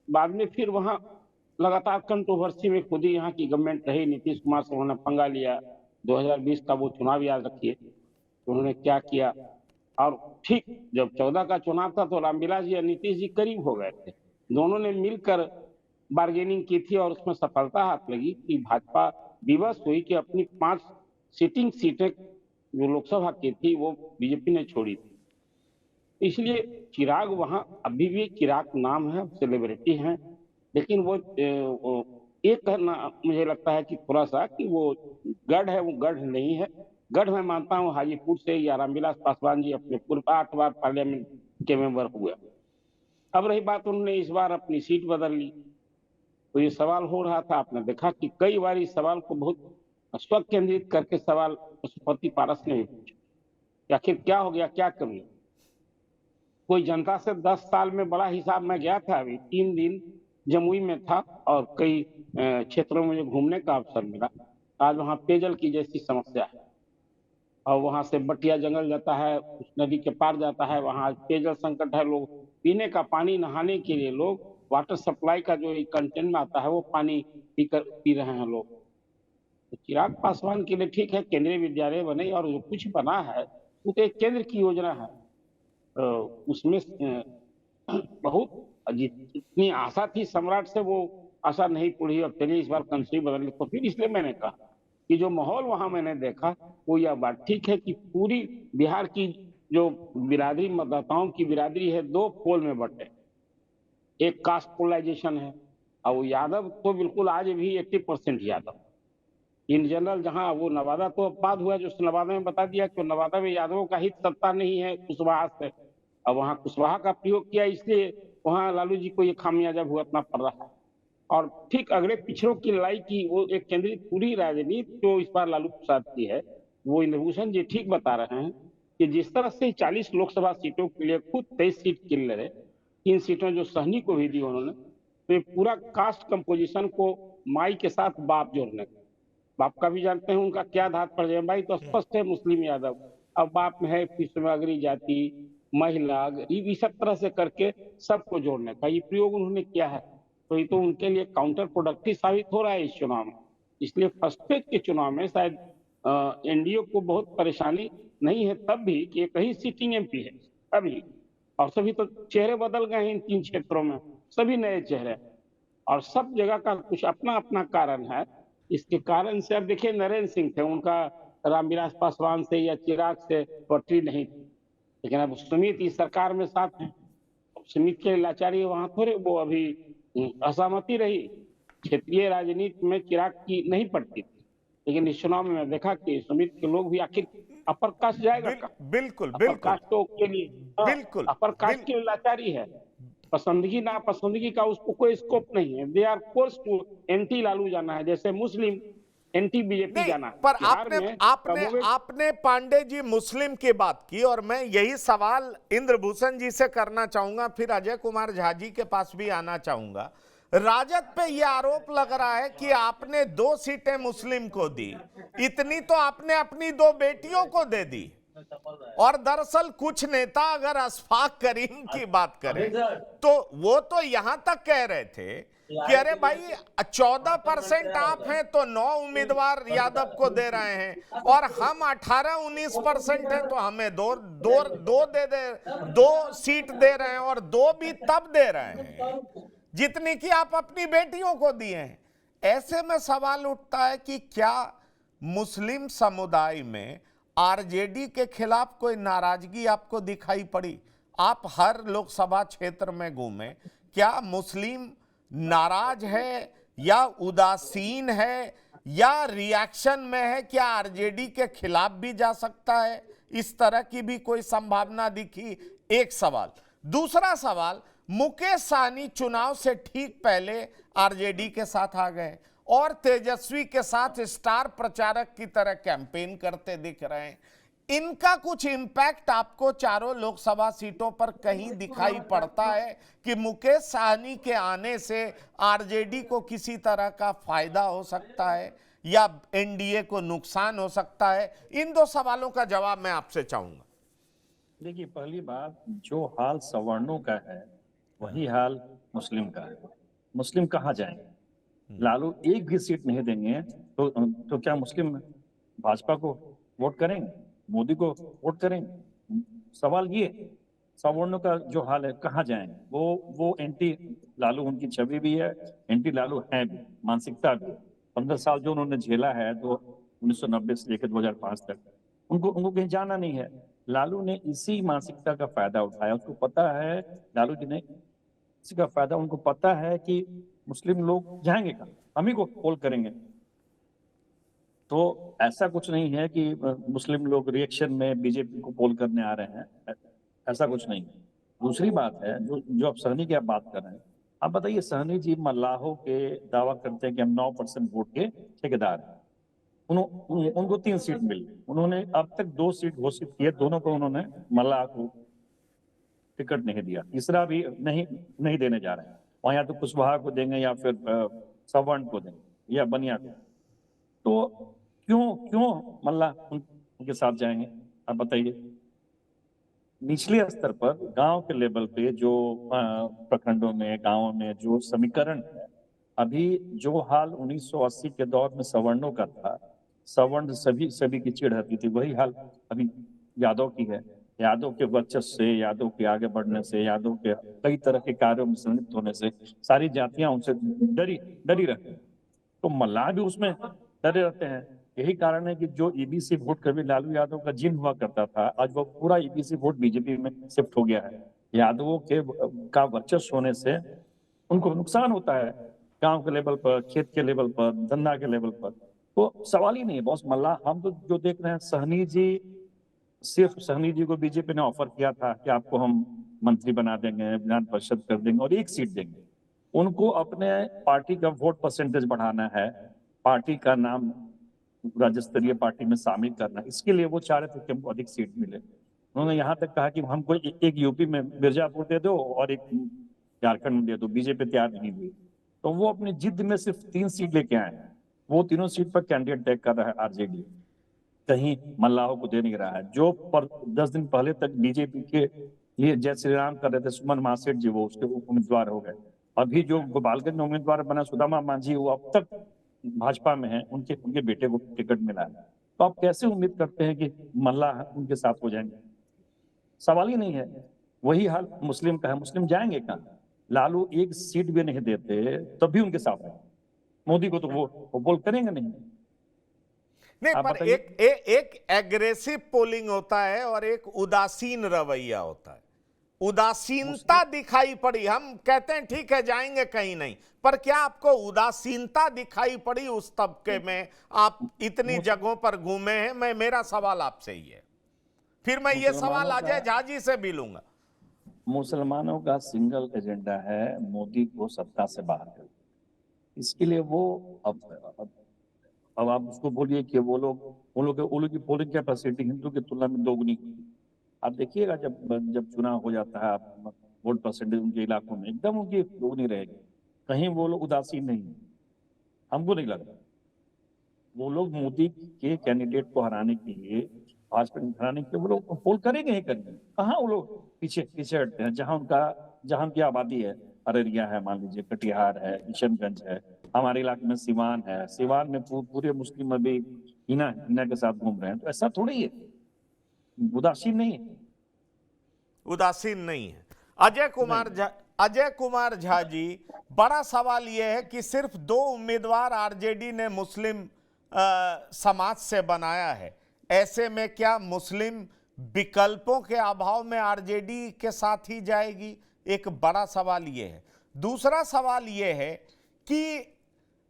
बाद में फिर वहां लगातार कंट्रोवर्सी में खुद ही यहाँ की गवर्नमेंट रही, नीतीश कुमार से उन्होंने पंगा लिया। 2020 का वो चुनाव याद रखिए, तो उन्होंने क्या किया। और ठीक जब 14 का चुनाव था तो रामविलास जी और नीतीश जी करीब हो गए थे, दोनों ने मिलकर बार्गेनिंग की थी और उसमें सफलता हाथ लगी कि भाजपा विवश हुई कि अपनी 5 सिटिंग सीटें जो लोकसभा की थी वो बीजेपी ने छोड़ी थी। इसलिए चिराग वहां अभी भी चिराग नाम है, सेलिब्रिटी हैं, लेकिन वो एक मुझे लगता है कि थोड़ा सा कि वो गढ़ है, वो गढ़ नहीं है। गढ़ मैं मानता हूँ हाजीपुर से या रामविलास पासवान जी अपने पूर्व 8 बार पार्लियामेंट के मेंबर हुए। अब रही बात, उन्होंने इस बार अपनी सीट बदल ली, तो ये सवाल हो रहा था, आपने देखा कि कई बार इस सवाल को बहुत स्व केंद्रित करके सवाल पशुपति पारस ने भी पूछा, आखिर क्या हो गया, क्या कमी। कोई जनता से 10 साल में बड़ा हिसाब में गया था, अभी 3 दिन जमुई में था और कई क्षेत्रों में मुझे घूमने का अवसर मिला। आज वहाँ पेयजल की जैसी समस्या है और वहाँ से बटिया जंगल जाता है, उस नदी के पार जाता है, वहाँ आज पेयजल संकट है। लोग पीने का पानी, नहाने के लिए लोग वाटर सप्लाई का जो कंटेंट में आता है वो पानी पी रहे हैं लोग। तो चिराग पासवान के लिए ठीक है केंद्रीय विद्यालय बने, और जो कुछ बना है वो तो एक केंद्र की योजना है, उसमें बहुत जितनी आशा थी सम्राट से वो आशा नहीं पूरी। और चलिए इस बार कंट्री बदल, तो फिर इसलिए मैंने कहा कि जो माहौल वहां मैंने देखा वो यह बात ठीक है कि पूरी बिहार की जो बिरादरी, मतदाताओं की बिरादरी है, 2 पोल में बटे। एक कास्ट पोलराइजेशन है और वो यादव तो बिल्कुल आज भी 80% यादव इन जनरल। जहां वो नवादा तो बाद हुआ, जो नवादा में बता दिया कि नवादा में यादवों का हित सत्ता नहीं है कुशवाहा से, अब वहां कुशवाहा का प्रयोग किया, इसलिए वहां लालू जी को ये खामियाजा भुगतना पड़ रहा है। और ठीक अगले पिछड़ों की लड़ाई की वो एक केंद्रित पूरी राजनीति जो इस बार लालू प्रसाद की है, वो इंद्रभूषण जी ठीक बता रहे हैं कि जिस तरह से 40 लोकसभा सीटों के लिए खुद 23 सीट किल रहे, 3 सीटें जो सहनी को भी दी उन्होंने, तो ये पूरा कास्ट कंपोजिशन को माई के साथ बाप जोड़ने का, बाप का भी जानते हैं उनका क्या धात पड़ जाए, भाई तो स्पष्ट है मुस्लिम यादव, अब बाप में है फिर अगरी जाति, महिला, गरीब, इस सब तरह से करके सबको जोड़ने का ये प्रयोग उन्होंने किया है। तो ये तो उनके लिए काउंटर प्रोडक्टिव साबित हो रहा है इस चुनाव में। इसलिए फर्स्ट फेज के चुनाव में शायद एनडीए को बहुत परेशानी नहीं है तब भी कि एक ही सिटिंग एमपी है अभी, और सभी तो चेहरे बदल गए हैं इन 3 क्षेत्रों में, सभी नए चेहरे, और सब जगह का कुछ अपना अपना कारण है। इसके कारण से अब देखिए नरेंद्र सिंह थे, उनका रामविलास पासवान से या चिराग से पटरी नहीं थी, लेकिन अब सुमित इस सरकार में साथ है, सुमित के लाचारी वहां थोड़े, वो अभी असहमति रही, क्षेत्रीय राजनीति में चिराग की नहीं पड़ती थी, लेकिन इस चुनाव में देखा कि सुमित के लोग भी आखिर अपर कास्ट जाएगा का, बिल्कुल अपर बिल्कुल कास्ट तो के लिए बिल्कुल अपर कास्ट की लाचारी है, पसंदगी ना पसंदगी का उसको कोई स्कोप नहीं है। They are force to anti Lalu जाना है, जैसे मुस्लिम एंटी बीजेपी नहीं, जाना है। पर बिहार आपने में आपने आपने पांडे जी मुस्लिम की बात की, और मैं यही सवाल इंद्रभूषण जी से करना चाहूंगा, फिर अजय कुमार झा जी के पास भी आना चाहूंगा। राजद पे यह आरोप लग रहा है कि आपने 2 सीटें मुस्लिम को दी, इतनी तो आपने अपनी 2 बेटियों को दे दी। और दरअसल कुछ नेता अगर अशफाक करीम की बात करें तो वो तो यहां तक कह रहे थे कि अरे भाई 14% आप हैं तो 9 उम्मीदवार यादव को दे रहे हैं और हम 18-19% हैं तो हमें दो सीट दे रहे हैं और दो भी तब दे रहे हैं जितनी कि आप अपनी बेटियों को दिए हैं। ऐसे में सवाल उठता है कि क्या मुस्लिम समुदाय में आरजेडी के खिलाफ कोई नाराजगी आपको दिखाई पड़ी? आप हर लोकसभा क्षेत्र में घूमे, क्या मुस्लिम नाराज है या उदासीन है या रिएक्शन में है? क्या आरजेडी के खिलाफ भी जा सकता है? इस तरह की भी कोई संभावना दिखी? एक सवाल। दूसरा सवाल, मुकेश सहनी चुनाव से ठीक पहले आरजेडी के साथ आ गए और तेजस्वी के साथ स्टार प्रचारक की तरह कैंपेन करते दिख रहे हैं। इनका कुछ इंपैक्ट आपको चारों लोकसभा सीटों पर कहीं दिखाई पड़ता है कि मुकेश सहनी के आने से आरजेडी को किसी तरह का फायदा हो सकता है या एनडीए को नुकसान हो सकता है? इन दो सवालों का जवाब मैं आपसे चाहूंगा। देखिए, पहली बात, जो हाल सवर्णों का है वही हाल मुस्लिम का है। मुस्लिम कहाँ जाएंगे? लालू एक भी सीट नहीं देंगे तो क्या मुस्लिम भाजपा को वोट करेंगे, मोदी को वोट करेंगे? सवाल ये, सवर्णों का जो हाल है कहाँ जाएंगे? वो एंटी लालू उनकी छवि भी है, एंटी लालू है भी, मानसिकता भी। 15 साल जो उन्होंने झेला है, तो 1990 से लेकर 2005 तक उनको कहीं जाना नहीं है। लालू ने इसी मानसिकता का फायदा उठाया। उसको पता है, लालू जी ने इसी का फायदा, उनको पता है कि मुस्लिम लोग जाएंगे कहाँ, हम ही को पोल करेंगे। तो ऐसा कुछ नहीं है कि मुस्लिम लोग रिएक्शन में बीजेपी को पोल करने आ रहे हैं, ऐसा कुछ नहीं। दूसरी बात है, जो आप सहनी की आप बात कर रहे हैं, आप बताइए, सहनी जी मल्लाहों के दावा करते हैं कि हम 9% वोट के ठेकेदार हैं। उनको 3 सीट मिली, उन्होंने अब तक 2 सीट घोषित किए, दोनों को उन्होंने मल्लाह को टिकट नहीं दिया, तीसरा भी नहीं देने जा रहे हैं। और या तो कुशवाहा को देंगे या फिर सवर्ण को देंगे या बनिया को। तो क्यों मल्लाह उनके साथ जाएंगे, आप बताइए? निचले स्तर पर, गांव के लेवल पे, जो प्रखंडों में, गांवों में जो समीकरण है, अभी जो हाल 1980 के दौर में सवर्णों का था, सवर्ण सभी की चिढ़ थी, वही हाल अभी यादव की है। यादव के वर्चस्व से, यादव के आगे बढ़ने से, यादव के कई तरह के कार्यों में संलिप्त होने से सारी जातियां उनसे डरी रहती हैं। तो मल्लाह भी उसमें डरे रहते हैं। यही कारण है कि जो ईबीसी वोट कभी लालू यादव का जिन हुआ करता था, आज वो पूरा ईबीसी वोट बीजेपी में शिफ्ट हो गया है। यादवों का वर्चस्व होने से उनको नुकसान होता है, गांव के लेवल पर, खेत के लेवल पर, धंधा के लेवल पर। तो सवाल ही नहीं है बॉस मल्लाह। हम तो जो देख रहे हैं, सिर्फ सहनी जी को बीजेपी ने ऑफर किया था कि आपको हम मंत्री बना देंगे, विधान परिषद कर देंगे और 1 सीट देंगे। उनको अपने पार्टी का वोट परसेंटेज बढ़ाना है, पार्टी का नाम राज्य स्तरीय पार्टी में शामिल करना, इसके लिए वो चाह रहे थे कि हमको अधिक सीट मिले। उन्होंने यहाँ तक कहा कि हमको एक यूपी में मिर्जापुर दे दो और एक झारखंड में दे दो। बीजेपी तैयार नहीं हुई, तो वो अपनी जिद में सिर्फ 3 सीट लेके आए हैं। वो तीनों सीट पर कैंडिडेट तय कर रहा है आरजेडी, कहीं मल्लाहों को दे नहीं रहा है। जो पर 10 दिन पहले तक बीजेपी के लिए जय श्री राम कर रहे थे सुमन महासेठ जी, वो उसके उम्मीदवार हो गए। अभी जो गोपालगंज में उम्मीदवार बना सुदामा मांझी, वो अब तक भाजपा में है, उनके बेटे को टिकट मिला है। तो आप कैसे उम्मीद करते हैं कि मल्लाह उनके साथ हो जाएंगे? सवाल ही नहीं है। वही हाल मुस्लिम का है। मुस्लिम जाएंगे कहाँ? लालू 1 सीट भी नहीं देते तब भी उनके साथ है। मोदी को तो वो बोल करेंगे नहीं। नहीं, पर एक एग्रेसिव पोलिंग होता है और एक उदासीन रवैया होता है। उदासीनता दिखाई पड़ी, हम कहते हैं ठीक है जाएंगे कहीं नहीं, पर क्या आपको उदासीनता दिखाई पड़ी उस तबके में? आप इतनी जगहों पर घूमे हैं। मेरा सवाल आपसे ही है, फिर मैं ये सवाल अजय झा जी से भी लूंगा। मुसलमानों का सिंगल एजेंडा है मोदी को सत्ता से बाहर कर। इसके लिए वो अब आप उसको बोलिए कि वो लोग की पोलिंग कैपेसिटी हिंदू की तुलना में दोगुनी। आप देखिएगा जब चुनाव हो जाता है, आप वोट परसेंटेज उनके इलाकों में एकदम उनकी दोगुनी रहेगी। कहीं वो लोग उदासीन नहीं, हमको नहीं लग रहा। वो लोग मोदी के कैंडिडेट को हराने के लिए भाजपा को हराने के लिए वो लोग पोल करेंगे ही करेंगे। कहाँ वो लोग पीछे पीछे हटते हैं? जहाँ की आबादी है, अररिया है, मान लीजिए कटिहार है, किशनगंज है, हमारे इलाके में सिवान है, सिवान में पूरे मुस्लिम अभी हिना के साथ घूम रहे हैं। तो ऐसा थोड़ी है, उदासीन नहीं है। उदासीन नहीं है। अजय कुमार झा जी, बड़ा सवाल यह है कि सिर्फ 2 उम्मीदवार आरजेडी ने मुस्लिम समाज से बनाया है। ऐसे में क्या मुस्लिम विकल्पों के अभाव में आरजेडी के साथ ही जाएगी? एक बड़ा सवाल यह है। दूसरा सवाल यह है कि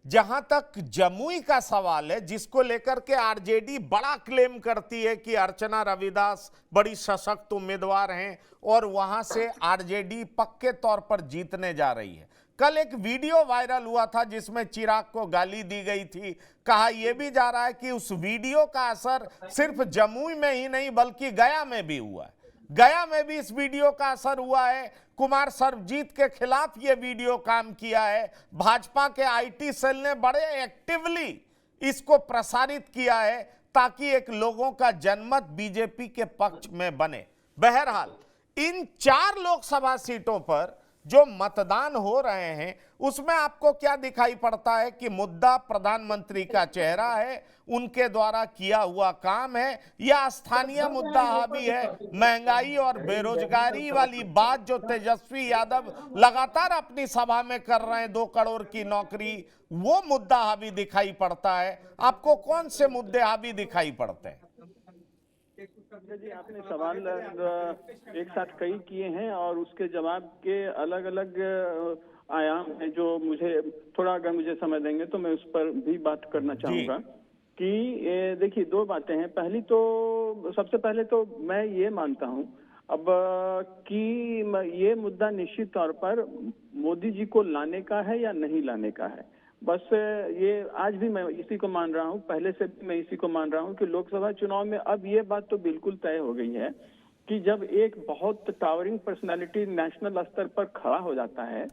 जहां तक जमुई का सवाल है, जिसको लेकर के आरजेडी बड़ा क्लेम करती है कि अर्चना रविदास बड़ी सशक्त उम्मीदवार हैं और वहां से आरजेडी पक्के तौर पर जीतने जा रही है। कल एक वीडियो वायरल हुआ था जिसमें चिराग को गाली दी गई थी। कहा यह भी जा रहा है कि उस वीडियो का असर सिर्फ जमुई में ही नहीं बल्कि गया में भी हुआ है। गया में भी इस वीडियो का असर हुआ है। कुमार सर्वजीत के खिलाफ यह वीडियो काम किया है। भाजपा के आईटी सेल ने बड़े एक्टिवली इसको प्रसारित किया है ताकि एक लोगों का जनमत बीजेपी के पक्ष में बने। बहरहाल इन 4 लोकसभा सीटों पर जो मतदान हो रहे हैं उसमें आपको क्या दिखाई पड़ता है कि मुद्दा प्रधानमंत्री का चेहरा है, उनके द्वारा किया हुआ काम है, या स्थानीय मुद्दा हावी है? महंगाई और बेरोजगारी वाली बात जो तेजस्वी यादव लगातार अपनी सभा में कर रहे हैं, 2 करोड़ की नौकरी, वो मुद्दा हावी दिखाई पड़ता है? आपको कौन से मुद्दे हावी दिखाई पड़ते हैं? जी, आपने सवाल एक साथ कई किए हैं और उसके जवाब के अलग अलग आयाम हैं जो मुझे थोड़ा, अगर मुझे समय देंगे तो मैं उस पर भी बात करना चाहूंगा। कि देखिए 2 बातें हैं। पहली तो, सबसे पहले तो मैं ये मानता हूं अब कि ये मुद्दा निश्चित तौर पर मोदी जी को लाने का है या नहीं लाने का है। बस ये आज भी मैं इसी को मान रहा हूँ, पहले से भी मैं इसी को मान रहा हूँ कि लोकसभा चुनाव में अब ये बात तो बिल्कुल तय हो गई है कि जब एक बहुत टावरिंग पर्सनालिटी नेशनल स्तर पर खड़ा हो जाता है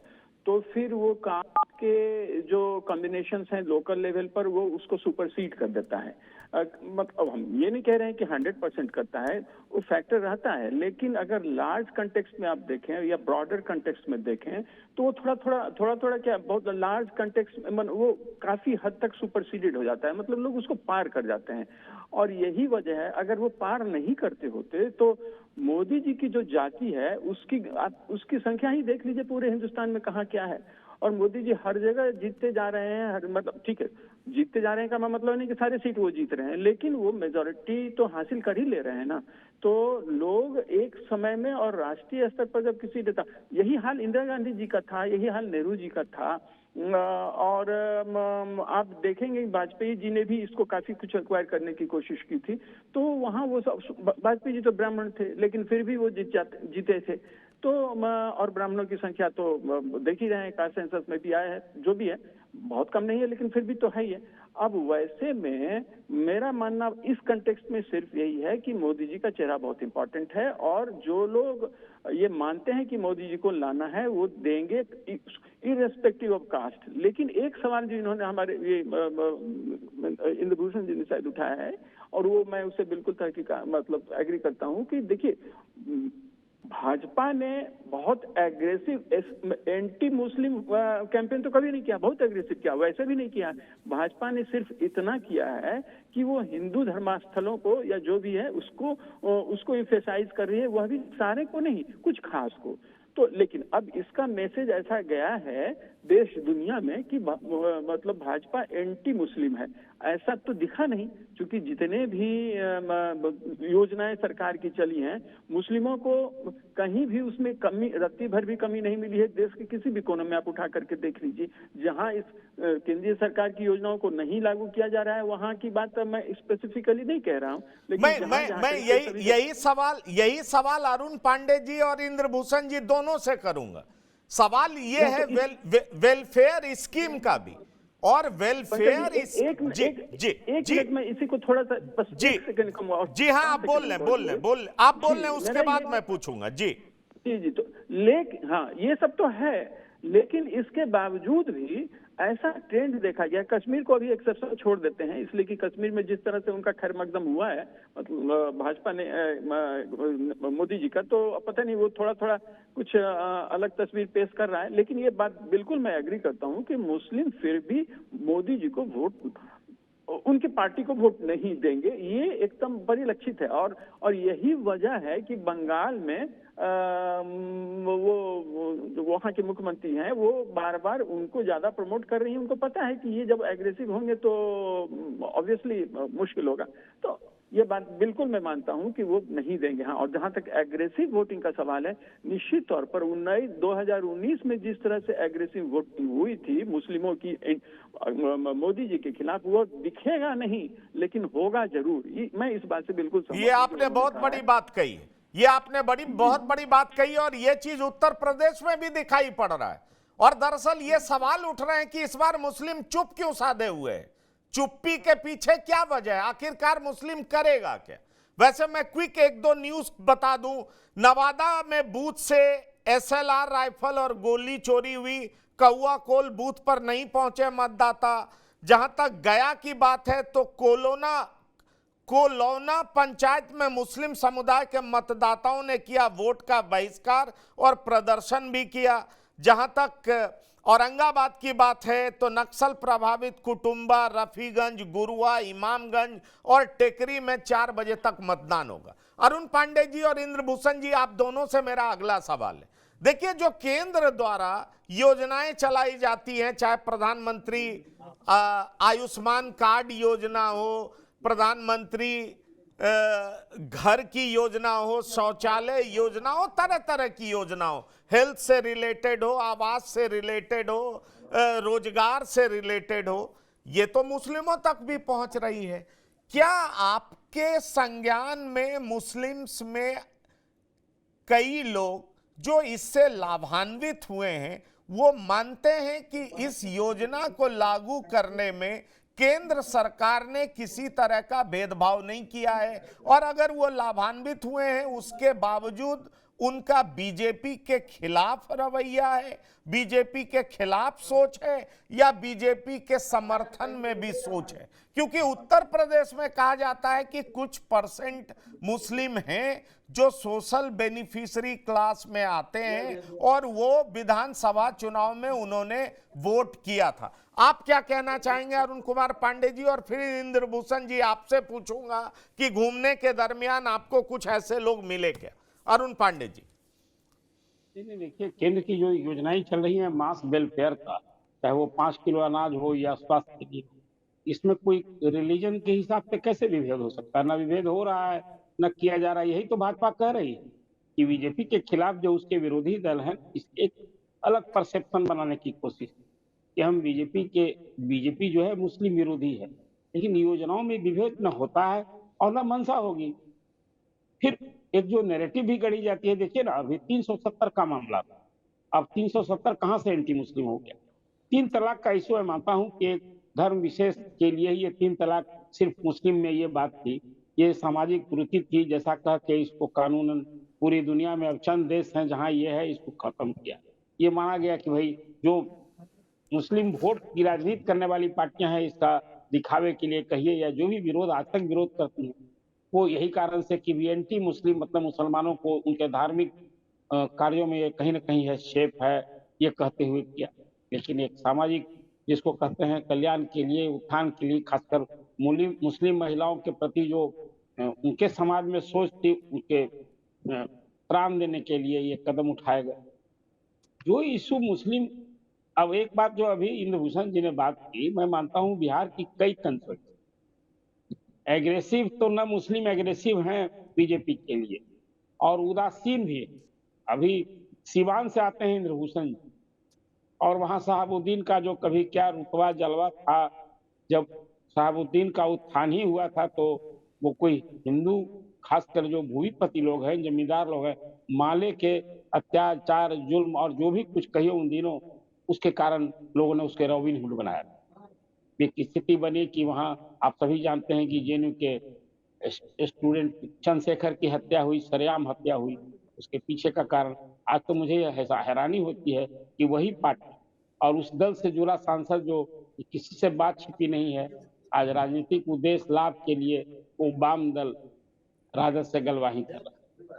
तो फिर वो काम के जो कॉम्बिनेशंस हैं लोकल लेवल पर वो उसको सुपरसीड कर देता है। मतलब हम ये नहीं कह रहे हैं कि 100% करता है, वो फैक्टर रहता है, लेकिन अगर लार्ज कंटेक्स्ट में आप देखें या ब्रॉडर कंटेक्स्ट में देखें तो वो थोड़ा क्या, बहुत लार्ज कंटेक्स्ट में वो काफी हद तक सुपरसीडेड हो जाता है, मतलब लोग उसको पार कर जाते हैं। और यही वजह है, अगर वो पार नहीं करते होते तो मोदी जी की जो जाति है उसकी संख्या ही देख लीजिए पूरे हिंदुस्तान में कहाँ क्या है। और मोदी जी हर जगह जीतते जा रहे हैं, मतलब ठीक है जीतते जा रहे हैं का मतलब नहीं कि सारे सीट वो जीत रहे हैं, लेकिन वो मेजोरिटी तो हासिल कर ही ले रहे हैं ना। तो लोग एक समय में, और राष्ट्रीय स्तर पर जब किसी नेता, यही हाल इंदिरा गांधी जी का था, यही हाल नेहरू जी का था, और आप देखेंगे वाजपेयी जी ने भी इसको काफी कुछ एक्वायर करने की कोशिश की थी। तो वहाँ वो वाजपेयी जी तो ब्राह्मण थे लेकिन फिर भी वो जीते थे। तो और ब्राह्मणों की संख्या तो देख ही रहे हैं, कास्ट सेंसस में भी आया है, जो भी है बहुत कम नहीं है लेकिन फिर भी तो है ही है। अब वैसे में मेरा मानना इस कंटेक्स्ट में सिर्फ यही है कि मोदी जी का चेहरा बहुत इंपॉर्टेंट है और जो लोग ये मानते हैं कि मोदी जी को लाना है वो देंगे इररेस्पेक्टिव ऑफ कास्ट। लेकिन एक सवाल जो इन्होंने हमारे ये इंद्रभूषण जी ने शायद उठाया है और वो मैं उससे बिल्कुल मतलब एग्री करता हूँ कि देखिए भाजपा ने बहुत एग्रेसिव एंटी मुस्लिम कैंपेन तो कभी नहीं किया, बहुत एग्रेसिव किया, वैसे भी नहीं किया। भाजपा ने सिर्फ इतना किया है कि वो हिंदू धर्मस्थलों को या जो भी है उसको इम्फेसाइज कर रही है, वह भी सारे को नहीं, कुछ खास को। तो लेकिन अब इसका मैसेज ऐसा गया है देश दुनिया में कि मतलब भाजपा एंटी मुस्लिम है, ऐसा तो दिखा नहीं, क्योंकि जितने भी योजनाएं सरकार की चली हैं मुस्लिमों को कहीं भी उसमें कमी, रत्ती भर भी कमी नहीं मिली है। देश के किसी भी कोने में आप उठा करके देख लीजिए, जहां इस केंद्रीय सरकार की योजनाओं को नहीं लागू किया जा रहा है वहां की बात मैं स्पेसिफिकली नहीं कह रहा हूं, लेकिन मैं यही सवाल अरुण पांडे जी और इंद्रभूषण जी दोनों से करूंगा। सवाल ये है वेलफेयर स्कीम का भी, और वेलफेयर एक मिनट में इसी को थोड़ा सा बस जी हाँ आप बोल लें उसके बाद मैं पूछूंगा। जी तो लेकिन हाँ ये सब तो है, लेकिन इसके बावजूद भी ऐसा ट्रेंड देखा गया। कश्मीर को अभी एक्सेप्शन छोड़ देते हैं, इसलिए कि कश्मीर में जिस तरह से उनका खैर मकदम हुआ है, मतलब भाजपा ने मोदी जी का, तो पता नहीं वो थोड़ा थोड़ा कुछ अलग तस्वीर पेश कर रहा है। लेकिन ये बात बिल्कुल मैं एग्री करता हूँ कि मुस्लिम फिर भी मोदी जी को वोट, उनकी पार्टी को वोट नहीं देंगे, ये एकदम परिलक्षित है। और यही वजह है कि बंगाल में वो जो वहाँ के मुख्यमंत्री हैं वो बार बार उनको ज्यादा प्रमोट कर रही हैं। उनको पता है कि ये जब एग्रेसिव होंगे तो ऑब्वियसली मुश्किल होगा। तो ये बात बिल्कुल मैं मानता हूं कि वो नहीं देंगे। हाँ, और जहां तक एग्रेसिव वोटिंग का सवाल है, निश्चित तौर पर 2019 में जिस तरह से एग्रेसिव वोटिंग हुई थी मुस्लिमों की मोदी जी के खिलाफ, वो दिखेगा नहीं लेकिन होगा जरूर। मैं इस बात से बिल्कुल सहमत हूं। ये आपने बहुत बड़ी बात कही, ये आपने बहुत बड़ी बात कही, और ये चीज उत्तर प्रदेश में भी दिखाई पड़ रहा है। और दरअसल ये सवाल उठ रहे हैं कि इस बार मुस्लिम चुप क्यों साधे हुए हैं, चुप्पी के पीछे क्या वजह है, आखिरकार मुस्लिम करेगा क्या। वैसे मैं क्विक एक दो न्यूज बता दूं। नवादा में बूथ से SLR राइफल और गोली चोरी हुई, कौआ कोल बूथ पर नहीं पहुंचे मतदाता। जहां तक गया की बात है तो कोलौना पंचायत में मुस्लिम समुदाय के मतदाताओं ने किया वोट का बहिष्कार और प्रदर्शन भी किया। जहां तक औरंगाबाद की बात है तो नक्सल प्रभावित कुटुंबा, रफीगंज, गुरुआ, इमामगंज और टेकरी में 4 बजे तक मतदान होगा। अरुण पांडे जी और इंद्रभूषण जी, आप दोनों से मेरा अगला सवाल है। देखिए, जो केंद्र द्वारा योजनाएं चलाई जाती हैं, चाहे प्रधानमंत्री आयुष्मान कार्ड योजना हो, प्रधानमंत्री घर की योजना हो, शौचालय योजना हो, तरह तरह की योजना हो, हेल्थ से रिलेटेड हो, आवास से रिलेटेड हो, रोजगार से रिलेटेड हो, ये तो मुस्लिमों तक भी पहुंच रही है। क्या आपके संज्ञान में मुस्लिम्स में कई लोग जो इससे लाभान्वित हुए हैं, वो मानते हैं कि इस योजना को लागू करने में केंद्र सरकार ने किसी तरह का भेदभाव नहीं किया है, और अगर वो लाभान्वित हुए हैं उसके बावजूद उनका बीजेपी के खिलाफ रवैया है, बीजेपी के खिलाफ सोच है, या बीजेपी के समर्थन में भी सोच है? क्योंकि उत्तर प्रदेश में कहा जाता है कि कुछ परसेंट मुस्लिम हैं जो सोशल बेनिफिशियरी क्लास में आते हैं और वो विधानसभा चुनाव में उन्होंने वोट किया था। आप क्या कहना चाहेंगे अरुण कुमार पांडे जी? और फिर इंद्रभूषण जी, आपसे पूछूंगा कि घूमने के दरमियान आपको कुछ ऐसे लोग मिले क्या? अरुण पांडे जी। नहीं, देखिए, केंद्र की जो योजनाएं चल रही हैं मास वेलफेयर का, चाहे वो 5 किलो अनाज हो या स्वास्थ्य के लिए, इसमें कोई रिलीजन के हिसाब से कैसे विभेद हो सकता है? ना विभेद हो रहा है, न किया जा रहा है। यही तो भाजपा कह रही है कि बीजेपी के खिलाफ जो उसके विरोधी दल हैं, इस एक अलग परसेप्शन बनाने की कोशिश कि हम बीजेपी जो है मुस्लिम विरोधी है, लेकिन योजनाओं में विभेद न होता है और न मंशा होगी। फिर एक जो नैरेटिव भी गढ़ी जाती है, देखिए ना, अभी 370 का मामला था, अब 370 कहां से एंटी मुस्लिम हो गया? 3 तलाक का इशू मैं मानता हूं कि एक धर्म विशेष के लिए ये 3 तलाक सिर्फ मुस्लिम में ये बात थी, ये सामाजिक कुरीति थी, जैसा कह के इसको कानूनन पूरी दुनिया में अब चंद देश हैं जहां ये है, इसको खत्म किया। ये माना गया कि भाई जो मुस्लिम वोट की राजनीति करने वाली पार्टियां हैं, इसका दिखावे के लिए कहिए या जो भी विरोध आज तक विरोध करती हैं, वो यही कारण से कि एंटी मुस्लिम, मतलब मुसलमानों को उनके धार्मिक कार्यों में ये कहीं ना कहीं है शेप है, ये कहते हुए किया। लेकिन एक सामाजिक, जिसको कहते हैं कल्याण के लिए, उत्थान के लिए, खासकर मुस्लिम महिलाओं के प्रति जो उनके समाज में सोच थी, उनके प्राण देने के लिए ये कदम उठाया गया। जो इशू मुस्लिम, अब एक बात जो अभी इंद्रभूषण जी ने बात की, मैं मानता हूं बिहार की कई कंसर्न एग्रेसिव तो न मुस्लिम एग्रेसिव हैं बीजेपी के लिए, और उदासीन भी। अभी सिवान से आते हैं इंद्रभूषण जी, और वहां साहबुद्दीन का जो कभी क्या रुतबा जलवा था, जब साहबुद्दीन का उत्थान ही हुआ था, तो वो कोई हिंदू, खासकर जो भूमिपति लोग हैं, जमींदार लोग हैं, माले के अत्याचार, जुल्म और जो भी कुछ कहिए उन दिनों, उसके कारण लोगों ने उसके रॉबिन हुड बनाया। एक स्थिति बनी कि वहां आप सभी जानते हैं कि जेएनयू के स्टूडेंट चंद्रशेखर की हत्या हुई, सरेआम हत्या हुई। उसके पीछे का कारण आज तो मुझे ऐसा हैरानी होती है कि वही पार्टी और उस दल से जुड़ा सांसद जो किसी से बात छिपी नहीं है, आज राजनीतिक उद्देश्य लाभ के लिए वो वाम दल राजद से गलवाही कर रहा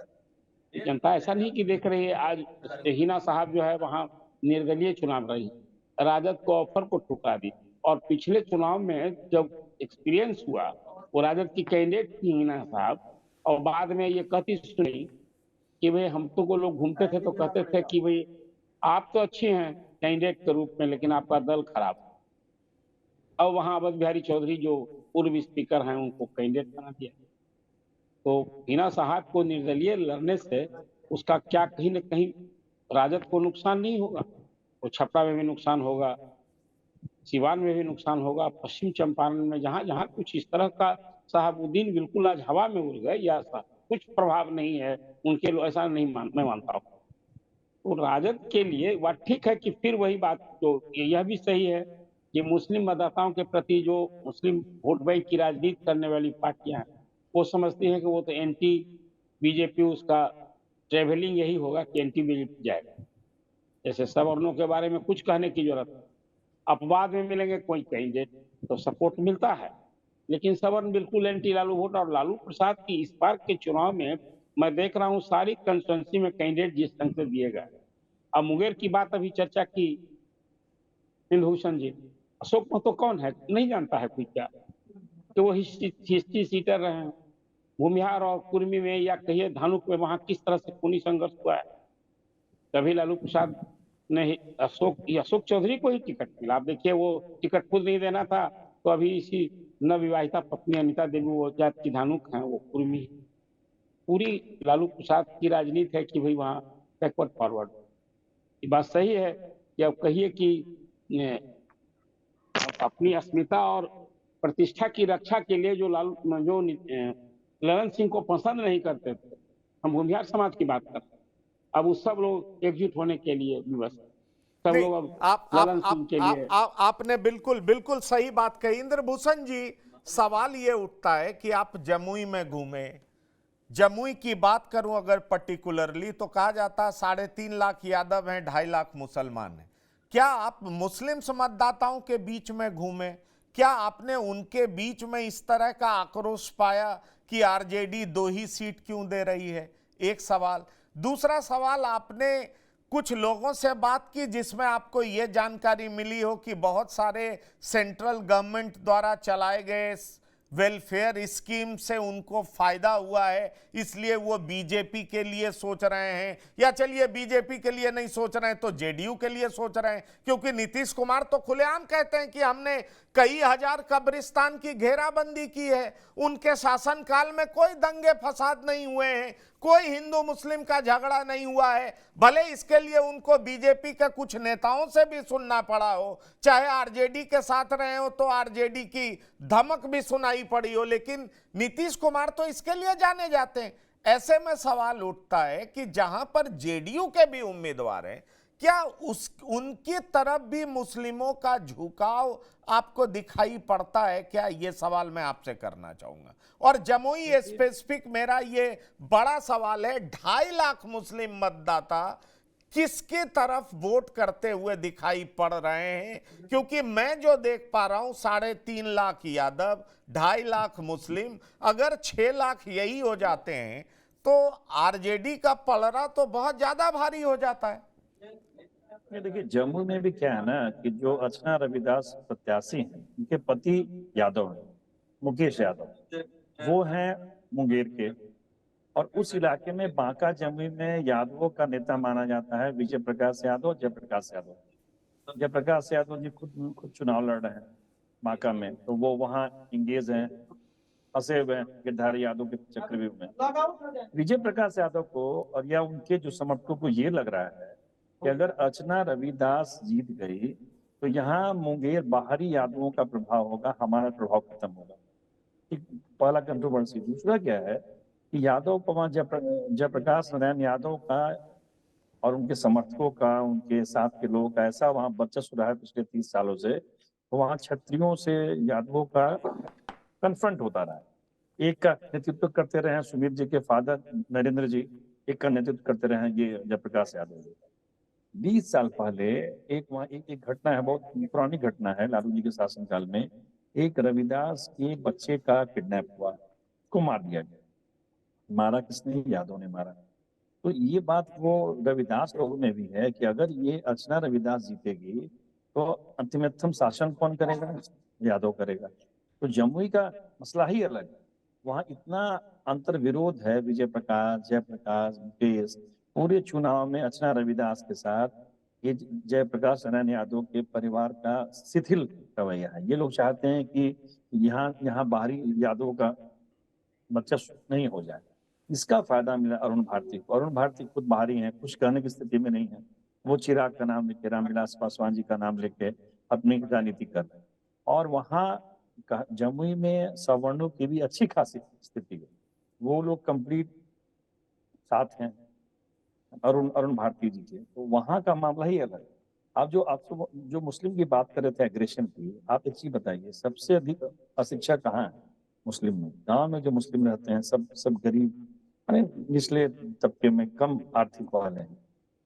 है। जनता ऐसा नहीं कि देख रही है, आज हिना साहब जो है वहां निर्दलीय चुनाव रही, राजद को ऑफर को ठुकरा दी, और पिछले चुनाव में जब एक्सपीरियंस हुआ वो राजद की कैंडिडेट थी हिना साहब, और बाद में ये कहती सुनी कि भाई हम तो को लोग घूमते थे तो कहते थे कि भाई आप तो अच्छे हैं कैंडिडेट के रूप में, लेकिन आपका दल खराब है। अब वहां अवध बिहारी चौधरी जो पूर्व स्पीकर हैं उनको कैंडिडेट बना दिया। तो हिना साहब को निर्दलीय लड़ने से उसका क्या कहीं न कहीं राजद को नुकसान नहीं होगा, वो छपरा में भी नुकसान होगा, सिवान में भी नुकसान होगा, पश्चिम चंपारण में जहां जहां कुछ इस तरह का शहाबुद्दीन बिल्कुल आज हवा में उड़ गए, या ऐसा कुछ प्रभाव नहीं है उनके, ऐसा नहीं मैं मानता हूँ। तो राजद के लिए बात ठीक है कि फिर वही बात, तो यह भी सही है कि मुस्लिम मतदाताओं के प्रति जो मुस्लिम वोट बैंक की राजनीति करने वाली पार्टियां हैं वो समझती हैं कि वो तो एंटी बीजेपी, उसका ट्रेवलिंग यही होगा कि एंटी बीजेपी जाएगा। जैसे सवर्णों के बारे में कुछ कहने की जरूरत है, अपवाद में मिलेंगे कोई कैंडिडेट तो सपोर्ट मिलता है, लेकिन सवर्ण बिल्कुल एंटी लालू वोट। और लालू प्रसाद की इस बार के चुनाव में मैं देख रहा हूँ सारी कंस्टिट्यूंसी में कैंडिडेट जिस ढंग से दिए गए। अब मुंगेर की बात अभी चर्चा की इंदुभूषण जी, अशोक महतो कौन है नहीं जानता है कोई क्या, तो वो हिस्ट्री सीटर रहे हैं। भूमिहार और कुर्मी में या कहिए धानुक में वहां किस तरह से खूनी संघर्ष हुआ है, तभी लालू प्रसाद ने अशोक चौधरी को ही टिकट मिला। आप देखिए वो टिकट खुद नहीं देना था, तो अभी इसी नवविवाहिता पत्नी अनिता देवी वो जात की धानुक है, वो कुर्मी। पूरी लालू प्रसाद की राजनीति है कि भाई वहाँ बैकवर्ड फॉरवर्ड। ये बात सही है कि अब कहिए कि अपनी अस्मिता और प्रतिष्ठा की रक्षा के लिए जो ललन सिंह को पसंद नहीं करते थे, हम भूमिहार समाज की बात करते हैं, अब उस सब लोग एकजुट होने के लिए विवश, सब नहीं, लोग अब ललन सिंह के लिए। आपने बिल्कुल बिल्कुल सही बात कही इंद्रभूषण जी। सवाल ये उठता है कि आप जमुई में घूमे, जमुई की बात करूं अगर पर्टिकुलरली तो कहा जाता है 3.5 लाख यादव हैं, 2.5 लाख मुसलमान हैं। क्या आप मुस्लिम मतदाताओं के बीच में घूमे, क्या आपने उनके बीच में इस तरह का आक्रोश पाया कि आरजेडी 2 ही सीट क्यों दे रही है? एक सवाल। दूसरा सवाल, आपने कुछ लोगों से बात की जिसमें आपको यह जानकारी मिली हो कि बहुत सारे सेंट्रल गवर्नमेंट द्वारा चलाए गए वेलफेयर स्कीम से उनको फायदा हुआ है, इसलिए वो बीजेपी के लिए सोच रहे हैं, या चलिए बीजेपी के लिए नहीं सोच रहे हैं तो जेडीयू के लिए सोच रहे हैं? क्योंकि नीतीश कुमार तो खुलेआम कहते हैं कि हमने कई हजार कब्रिस्तान की घेराबंदी की है, उनके शासनकाल में कोई दंगे फसाद नहीं हुए हैं, कोई हिंदू मुस्लिम का झगड़ा नहीं हुआ है। भले इसके लिए उनको बीजेपी के कुछ नेताओं से भी सुनना पड़ा हो, चाहे आरजेडी के साथ रहे हो तो आरजेडी की धमक भी सुनाई पड़ी हो, लेकिन नीतीश कुमार तो इसके लिए जाने जाते हैं। ऐसे में सवाल उठता है कि जहां पर जेडीयू के भी उम्मीदवार हैं, क्या उनकी तरफ भी मुस्लिमों का झुकाव आपको दिखाई पड़ता है क्या? ये सवाल मैं आपसे करना चाहूंगा। और जमुई स्पेसिफिक मेरा ये बड़ा सवाल है, 2.5 लाख मुस्लिम मतदाता किसकी तरफ वोट करते हुए दिखाई पड़ रहे हैं? क्योंकि मैं जो देख पा रहा हूं 3.5 लाख यादव, 2.5 लाख मुस्लिम, अगर 6 लाख यही हो जाते हैं तो आरजेडी का पलड़ा तो बहुत ज्यादा भारी हो जाता है। देखिए जम्मू में भी क्या है ना कि जो अर्चना रविदास प्रत्याशी हैं उनके पति यादव हैं, मुकेश यादव, वो हैं मुंगेर के, और उस इलाके में बांका जमुई में यादवों का नेता माना जाता है विजय प्रकाश यादव, जयप्रकाश यादव। जयप्रकाश यादव जी खुद चुनाव लड़ रहे हैं बांका में, तो वो वहाँ इंगेज हैं, फंसे हुए हैं गिरधारी यादव के चक्रव्यूह में। विजय प्रकाश यादव को और या उनके जो समर्थकों को ये लग रहा है कि अगर अर्चना रविदास जीत गई तो यहाँ मुंगेर बाहरी यादवों का प्रभाव होगा, हमारा प्रभाव खत्म होगा। पहला कंट्रोवर्सी। दूसरा क्या है कि यादव को वहाँ जयप्रकाश नारायण यादव का और उनके समर्थकों का, उनके साथ के लोगों का ऐसा वहाँ वर्चस्व रहा है पिछले 30 सालों से, तो वहाँ क्षत्रियों से यादवों का कन्फ्रंट होता रहा है। एक का नेतृत्व करते रहे सुमित जी के फादर नरेंद्र जी, एक का नेतृत्व करते रहे ये जयप्रकाश यादव जी। 20 साल पहले एक वहाँ एक घटना है, बहुत पुरानी घटना है, लालू जी के शासनकाल में एक रविदास के बच्चे का किडनैप हुआ, उसको मार दिया गया। मारा किसने? यादव ने मारा। तो ये बात वो रविदास लोगों में भी है कि अगर ये अर्चना रविदास जीतेगी तो अंतिमतम शासन कौन करेगा? यादव करेगा। तो जमुई का मसला ही अलग है। वहाँ इतना अंतर विरोध है, विजय प्रकाश, जयप्रकाश, मुकेश, पूरे चुनाव में अर्चना रविदास के साथ ये जयप्रकाश नारायण यादव के परिवार का शिथिल रवैया है। ये लोग चाहते हैं कि यहाँ बाहरी यादव का बच्चा नहीं हो जाए। इसका फायदा मिला अरुण भारती को। अरुण भारती खुद बाहरी हैं, कुछ कहने की स्थिति में नहीं है। वो चिराग का नाम लेके, रामविलास पासवान जी का नाम लेके अपनी राजनीति कर रहे हैं। और वहाँ जमुई में सवर्णों की भी अच्छी खासी स्थिति है, वो लोग कंप्लीट साथ हैं अरुण भारती जी के। तो वहाँ का मामला ही अलग है। आप जो मुस्लिम की बात कर रहे थे एग्रेशन की, आप एक चीज बताइए, सबसे अधिक अशिक्षा कहाँ है मुस्लिम में? गांव में जो मुस्लिम रहते हैं सब गरीब, निचले तबके में, कम आर्थिक वाले हैं।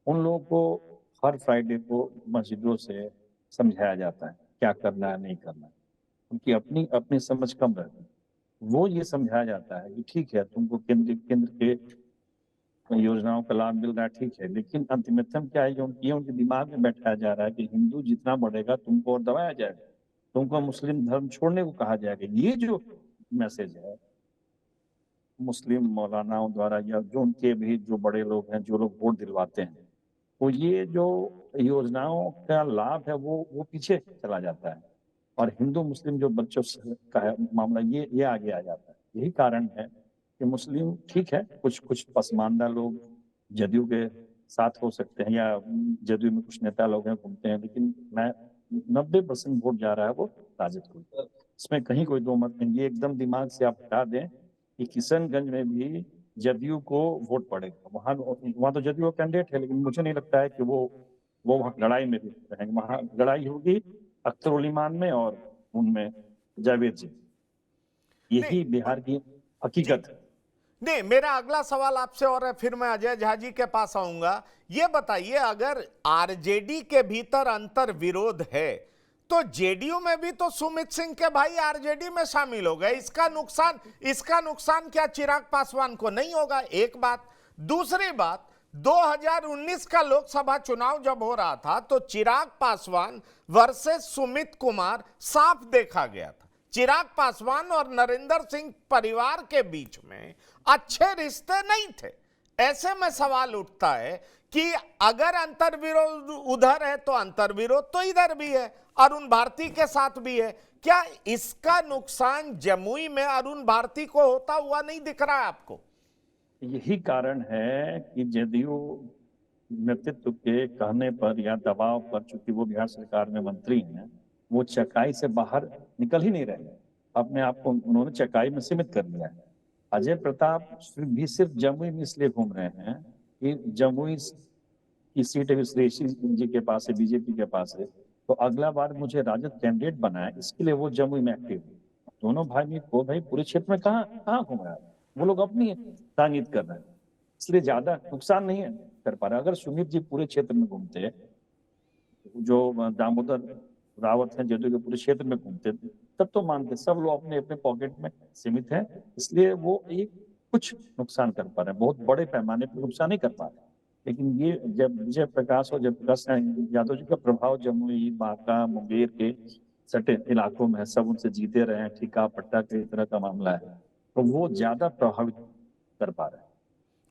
उन लोगों को हर फ्राइडे को मस्जिदों से समझाया जाता है क्या करना है, नहीं करना है। उनकी अपनी समझ कम रहती है। वो ये समझाया जाता है कि ठीक है, तुमको केंद्र के योजनाओं का लाभ मिल रहा है, ठीक है, लेकिन अंतिमतम क्या है, उनके दिमाग में बैठाया जा रहा है कि हिंदू जितना बढ़ेगा तुमको और दबाया जाएगा, तुमको मुस्लिम धर्म छोड़ने को कहा जाएगा। ये जो मैसेज है मुस्लिम मौलानाओं द्वारा, या जो उनके भी जो बड़े लोग हैं, जो लोग वोट दिलवाते हैं, तो ये जो योजनाओं का लाभ है वो पीछे चला जाता है, और हिंदू मुस्लिम जो बच्चों का मामला ये आगे आ जाता है। यही कारण है कि मुस्लिम, ठीक है, कुछ पसमानदा लोग जदयू के साथ हो सकते हैं, या जदयू में कुछ नेता लोग हैं घूमते हैं, लेकिन 90% वोट जा रहा है वो राजद को। इसमें कहीं कोई दो मत नहीं। ये एकदम दिमाग से आप हटा दें कि किशनगंज में भी जदयू को वोट पड़ेगा। वहाँ तो जदयू कैंडिडेट है, लेकिन मुझे नहीं लगता है कि वो वहाँ लड़ाई में भी रहेंगे। वहाँ लड़ाई होगी अख्तर उल ईमान में और उनमें जावेद जी। यही बिहार की हकीकत है। नहीं, मेरा अगला सवाल आपसे और है, फिर मैं अजय झा जी के पास आऊंगा। ये बताइए, अगर आरजेडी के भीतर अंतर विरोध है तो जेडीयू में भी तो सुमित सिंह के भाई आरजेडी में शामिल हो गए। इसका नुकसान क्या चिराग पासवान को नहीं होगा? एक बात। दूसरी बात, 2019 का लोकसभा चुनाव जब हो रहा था तो चिराग पासवान वर्सेस सुमित कुमार साफ देखा गया था। चिराग पासवान और नरेंद्र सिंह परिवार के बीच में अच्छे रिश्ते नहीं थे। ऐसे में सवाल उठता है कि अगर अंतर्विरोध उधर है तो अंतर्विरोध तो इधर भी है, अरुण भारती के साथ भी है। क्या इसका नुकसान जमुई में अरुण भारती को होता हुआ नहीं दिख रहा है आपको? यही कारण है कि जदयू नेतृत्व के कहने पर या दबाव पर, चूंकि वो बिहार सरकार में मंत्री हैं, वो चकाई से बाहर निकल ही नहीं रहे। अपने आप को उन्होंने चकाई में सीमित कर लिया है। अजय प्रताप भी सिर्फ जमुई में इसलिए घूम रहे हैं कि जमुई की सीट अभी श्रेयसी जी के पास है, बीजेपी के पास है, तो अगला बार मुझे राजद कैंडिडेट बनाए, इसके लिए वो जमुई में एक्टिव है। दोनों भाई पूरे क्षेत्र में कहाँ घूम रहा है? वो लोग अपनी राजनीति कर रहे हैं, इसलिए ज्यादा नुकसान नहीं है कर पा रहा। अगर सुमित जी पूरे क्षेत्र में घूमते, जो दामोदर रावत हैं जदयू के पूरे क्षेत्र में घूमते, तब तो मानते। सब लोग अपने अपने पॉकेट में सीमित हैं, इसलिए वो कुछ नुकसान कर पा रहे हैं, बहुत बड़े पैमाने पर नुकसान नहीं कर पा रहे। लेकिन ये जब विजय प्रकाश और जयप्रकाश यादव जी का प्रभाव जमुई, बांका, मुंगेर के सटे इलाकों में है, सब उनसे जीते रहे हैं, ठिका पट्टा के तरह का मामला है, तो वो ज्यादा प्रभावित कर पा रहे हैं।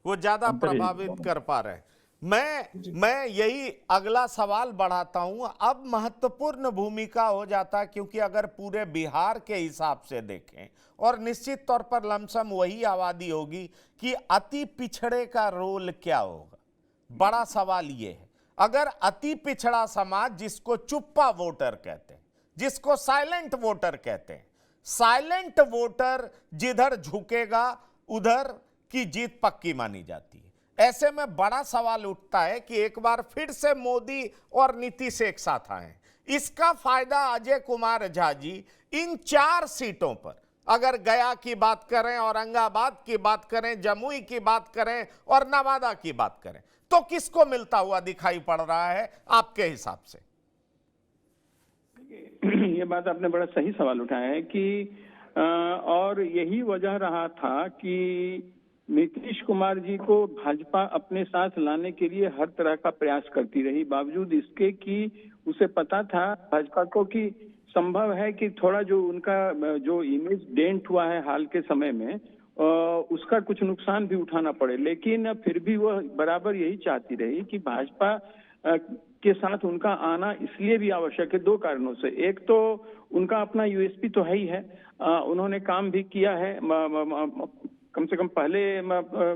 वो ज्यादा प्रभावित कर पा रहे हैं। मैं यही अगला सवाल बढ़ाता हूं। अब महत्वपूर्ण भूमिका हो जाता है, क्योंकि अगर पूरे बिहार के हिसाब से देखें, और निश्चित तौर पर लमसम वही आबादी होगी, कि अति पिछड़े का रोल क्या होगा। बड़ा सवाल ये है, अगर अति पिछड़ा समाज, जिसको चुप्पा वोटर कहते हैं, जिसको साइलेंट वोटर कहते हैं, साइलेंट वोटर जिधर झुकेगा उधर की जीत पक्की मानी जाती है। ऐसे में बड़ा सवाल उठता है कि एक बार फिर से मोदी और नीतीश एक साथ आए। इसका फायदा अजय कुमार झा जी इन 4 सीटों पर, अगर गया की बात करें, औरंगाबाद की बात करें, जमुई की बात करें और नवादा की बात करें, तो किसको मिलता हुआ दिखाई पड़ रहा है आपके हिसाब से? ये बात आपने बड़ा सही सवाल उठाया है कि और यही वजह रहा था कि नीतीश कुमार जी को भाजपा अपने साथ लाने के लिए हर तरह का प्रयास करती रही, बावजूद इसके कि उसे पता था भाजपा को कि संभव है कि थोड़ा जो उनका जो इमेज डेंट हुआ है हाल के समय में उसका कुछ नुकसान भी उठाना पड़े, लेकिन फिर भी वह बराबर यही चाहती रही कि भाजपा के साथ उनका आना इसलिए भी आवश्यक है, दो कारणों से। एक तो उनका अपना यूएसपी तो है ही है, उन्होंने काम भी किया है, कम से कम पहले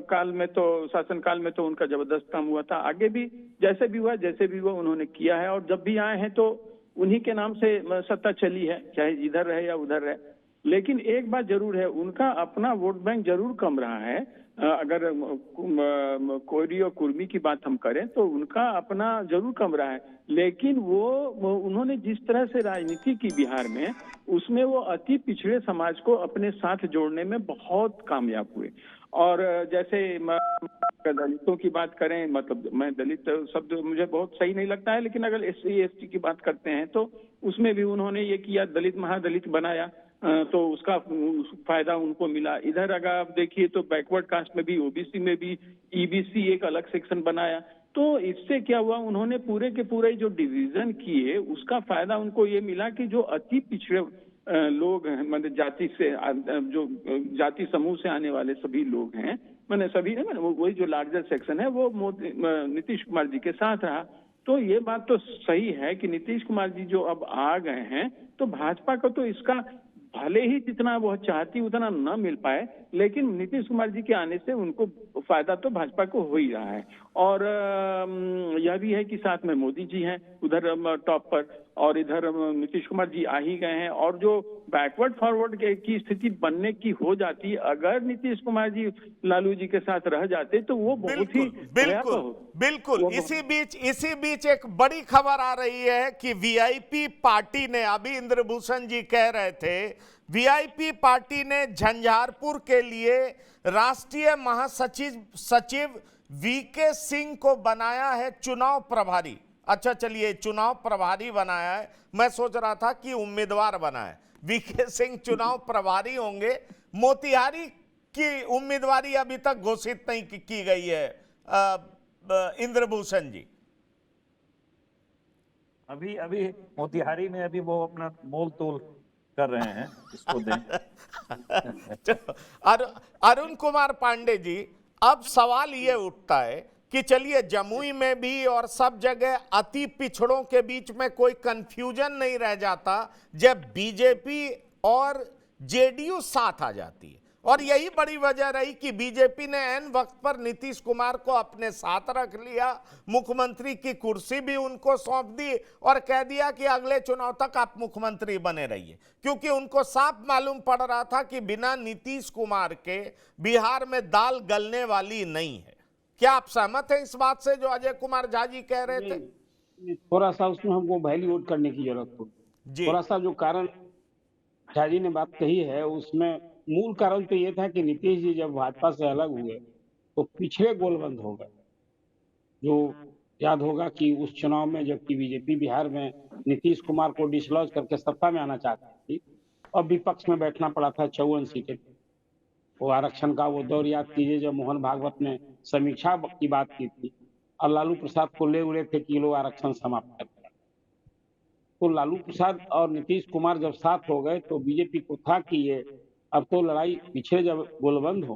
काल में तो, शासन काल में तो उनका जबरदस्त काम हुआ था, आगे भी जैसे भी हुआ उन्होंने किया है, और जब भी आए हैं तो उन्हीं के नाम से सत्ता चली है, चाहे इधर रहे या उधर रहे। लेकिन एक बात जरूर है, उनका अपना वोट बैंक जरूर कम रहा है। अगर कोयरी और कुर्मी की बात हम करें तो उनका अपना जरूर कम रहा है, लेकिन वो उन्होंने जिस तरह से राजनीति की बिहार में, उसमें वो अति पिछड़े समाज को अपने साथ जोड़ने में बहुत कामयाब हुए। और जैसे दलितों की बात करें, मतलब मैं दलित शब्द मुझे बहुत सही नहीं लगता है, लेकिन अगर SC ST की बात करते हैं तो उसमें भी उन्होंने ये किया, दलित महादलित बनाया, तो उसका फायदा उनको मिला। इधर अगर आप देखिए तो बैकवर्ड कास्ट में भी, OBC में भी EBC एक अलग सेक्शन बनाया। तो इससे क्या हुआ, उन्होंने पूरे के पूरे जो डिवीजन किए उसका फायदा उनको ये मिला कि जो अति पिछड़े लोग हैं, मतलब जाति से, जो जाति समूह से आने वाले सभी लोग हैं, मैंने सभी वही जो लार्जर सेक्शन है वो नीतीश कुमार जी के साथ रहा। तो ये बात तो सही है कि नीतीश कुमार जी जो अब आ गए हैं तो भाजपा को तो इसका भले ही जितना वह चाहती उतना न मिल पाए, लेकिन नीतीश कुमार जी के आने से उनको फायदा तो भाजपा को हो ही रहा है। और यह भी है कि साथ में मोदी जी हैं उधर टॉप पर, और इधर नीतीश कुमार जी आ ही गए हैं। और जो बैकवर्ड फॉरवर्ड की स्थिति बनने की हो जाती, अगर नीतीश कुमार जी लालू जी के साथ रह जाते तो वो बहुत ही बिल्कुल। इसी बीच एक बड़ी खबर आ रही है कि VIP पार्टी ने, अभी इंद्रभूषण जी कह रहे थे, VIP पार्टी ने झंझारपुर के लिए राष्ट्रीय महासचिव VK सिंह को बनाया है चुनाव प्रभारी। अच्छा चलिए, चुनाव प्रभारी बनाया है, मैं सोच रहा था कि उम्मीदवार बना है। VK सिंह चुनाव प्रभारी होंगे। मोतिहारी की उम्मीदवारी अभी तक घोषित नहीं की गई है इंद्रभूषण जी। अभी मोतिहारी में अभी वो अपना मोल तोल कर रहे हैं, इसको दें। अरुण कुमार पांडे जी, अब सवाल ये उठता है कि चलिए जमुई में भी और सब जगह अति पिछड़ों के बीच में कोई कंफ्यूजन नहीं रह जाता जब बीजेपी और जेडीयू साथ आ जाती है, और यही बड़ी वजह रही कि बीजेपी ने ऐन वक्त पर नीतीश कुमार को अपने साथ रख लिया, मुख्यमंत्री की कुर्सी भी उनको सौंप दी और कह दिया कि अगले चुनाव तक आप मुख्यमंत्री बने रहिए, क्योंकि उनको साफ मालूम पड़ रहा था कि बिना नीतीश कुमार के बिहार में दाल गलने वाली नहीं है। क्या आप सहमत हैं इस बात से जो अजय कुमार झा जी कह रहे थे? थोड़ा सा उसमें हमको वैल्यूएट करने की जरूरत होगी। थोड़ा सा जो कारण झा जी ने बात कही है, उसमें मूल कारण तो ये था कि नीतीश जी जब भाजपा से अलग हुए तो पिछड़े गोलबंद हो गए। जो याद होगा कि उस चुनाव में जबकि बीजेपी बिहार में नीतीश कुमार को डिसलॉज करके सत्ता में आना चाहती थी, और विपक्ष में बैठना पड़ा था 54 सीटें। वो आरक्षण का वो दौर याद कीजिए जब मोहन भागवत ने समीक्षा की बात की थी और लालू प्रसाद को ले उड़े थे कि लोग आरक्षण समाप्त कर दिया। तो लालू प्रसाद और नीतीश कुमार जब साथ हो गए तो बीजेपी को था कि ये अब तो लड़ाई पीछे जब गोलबंद हो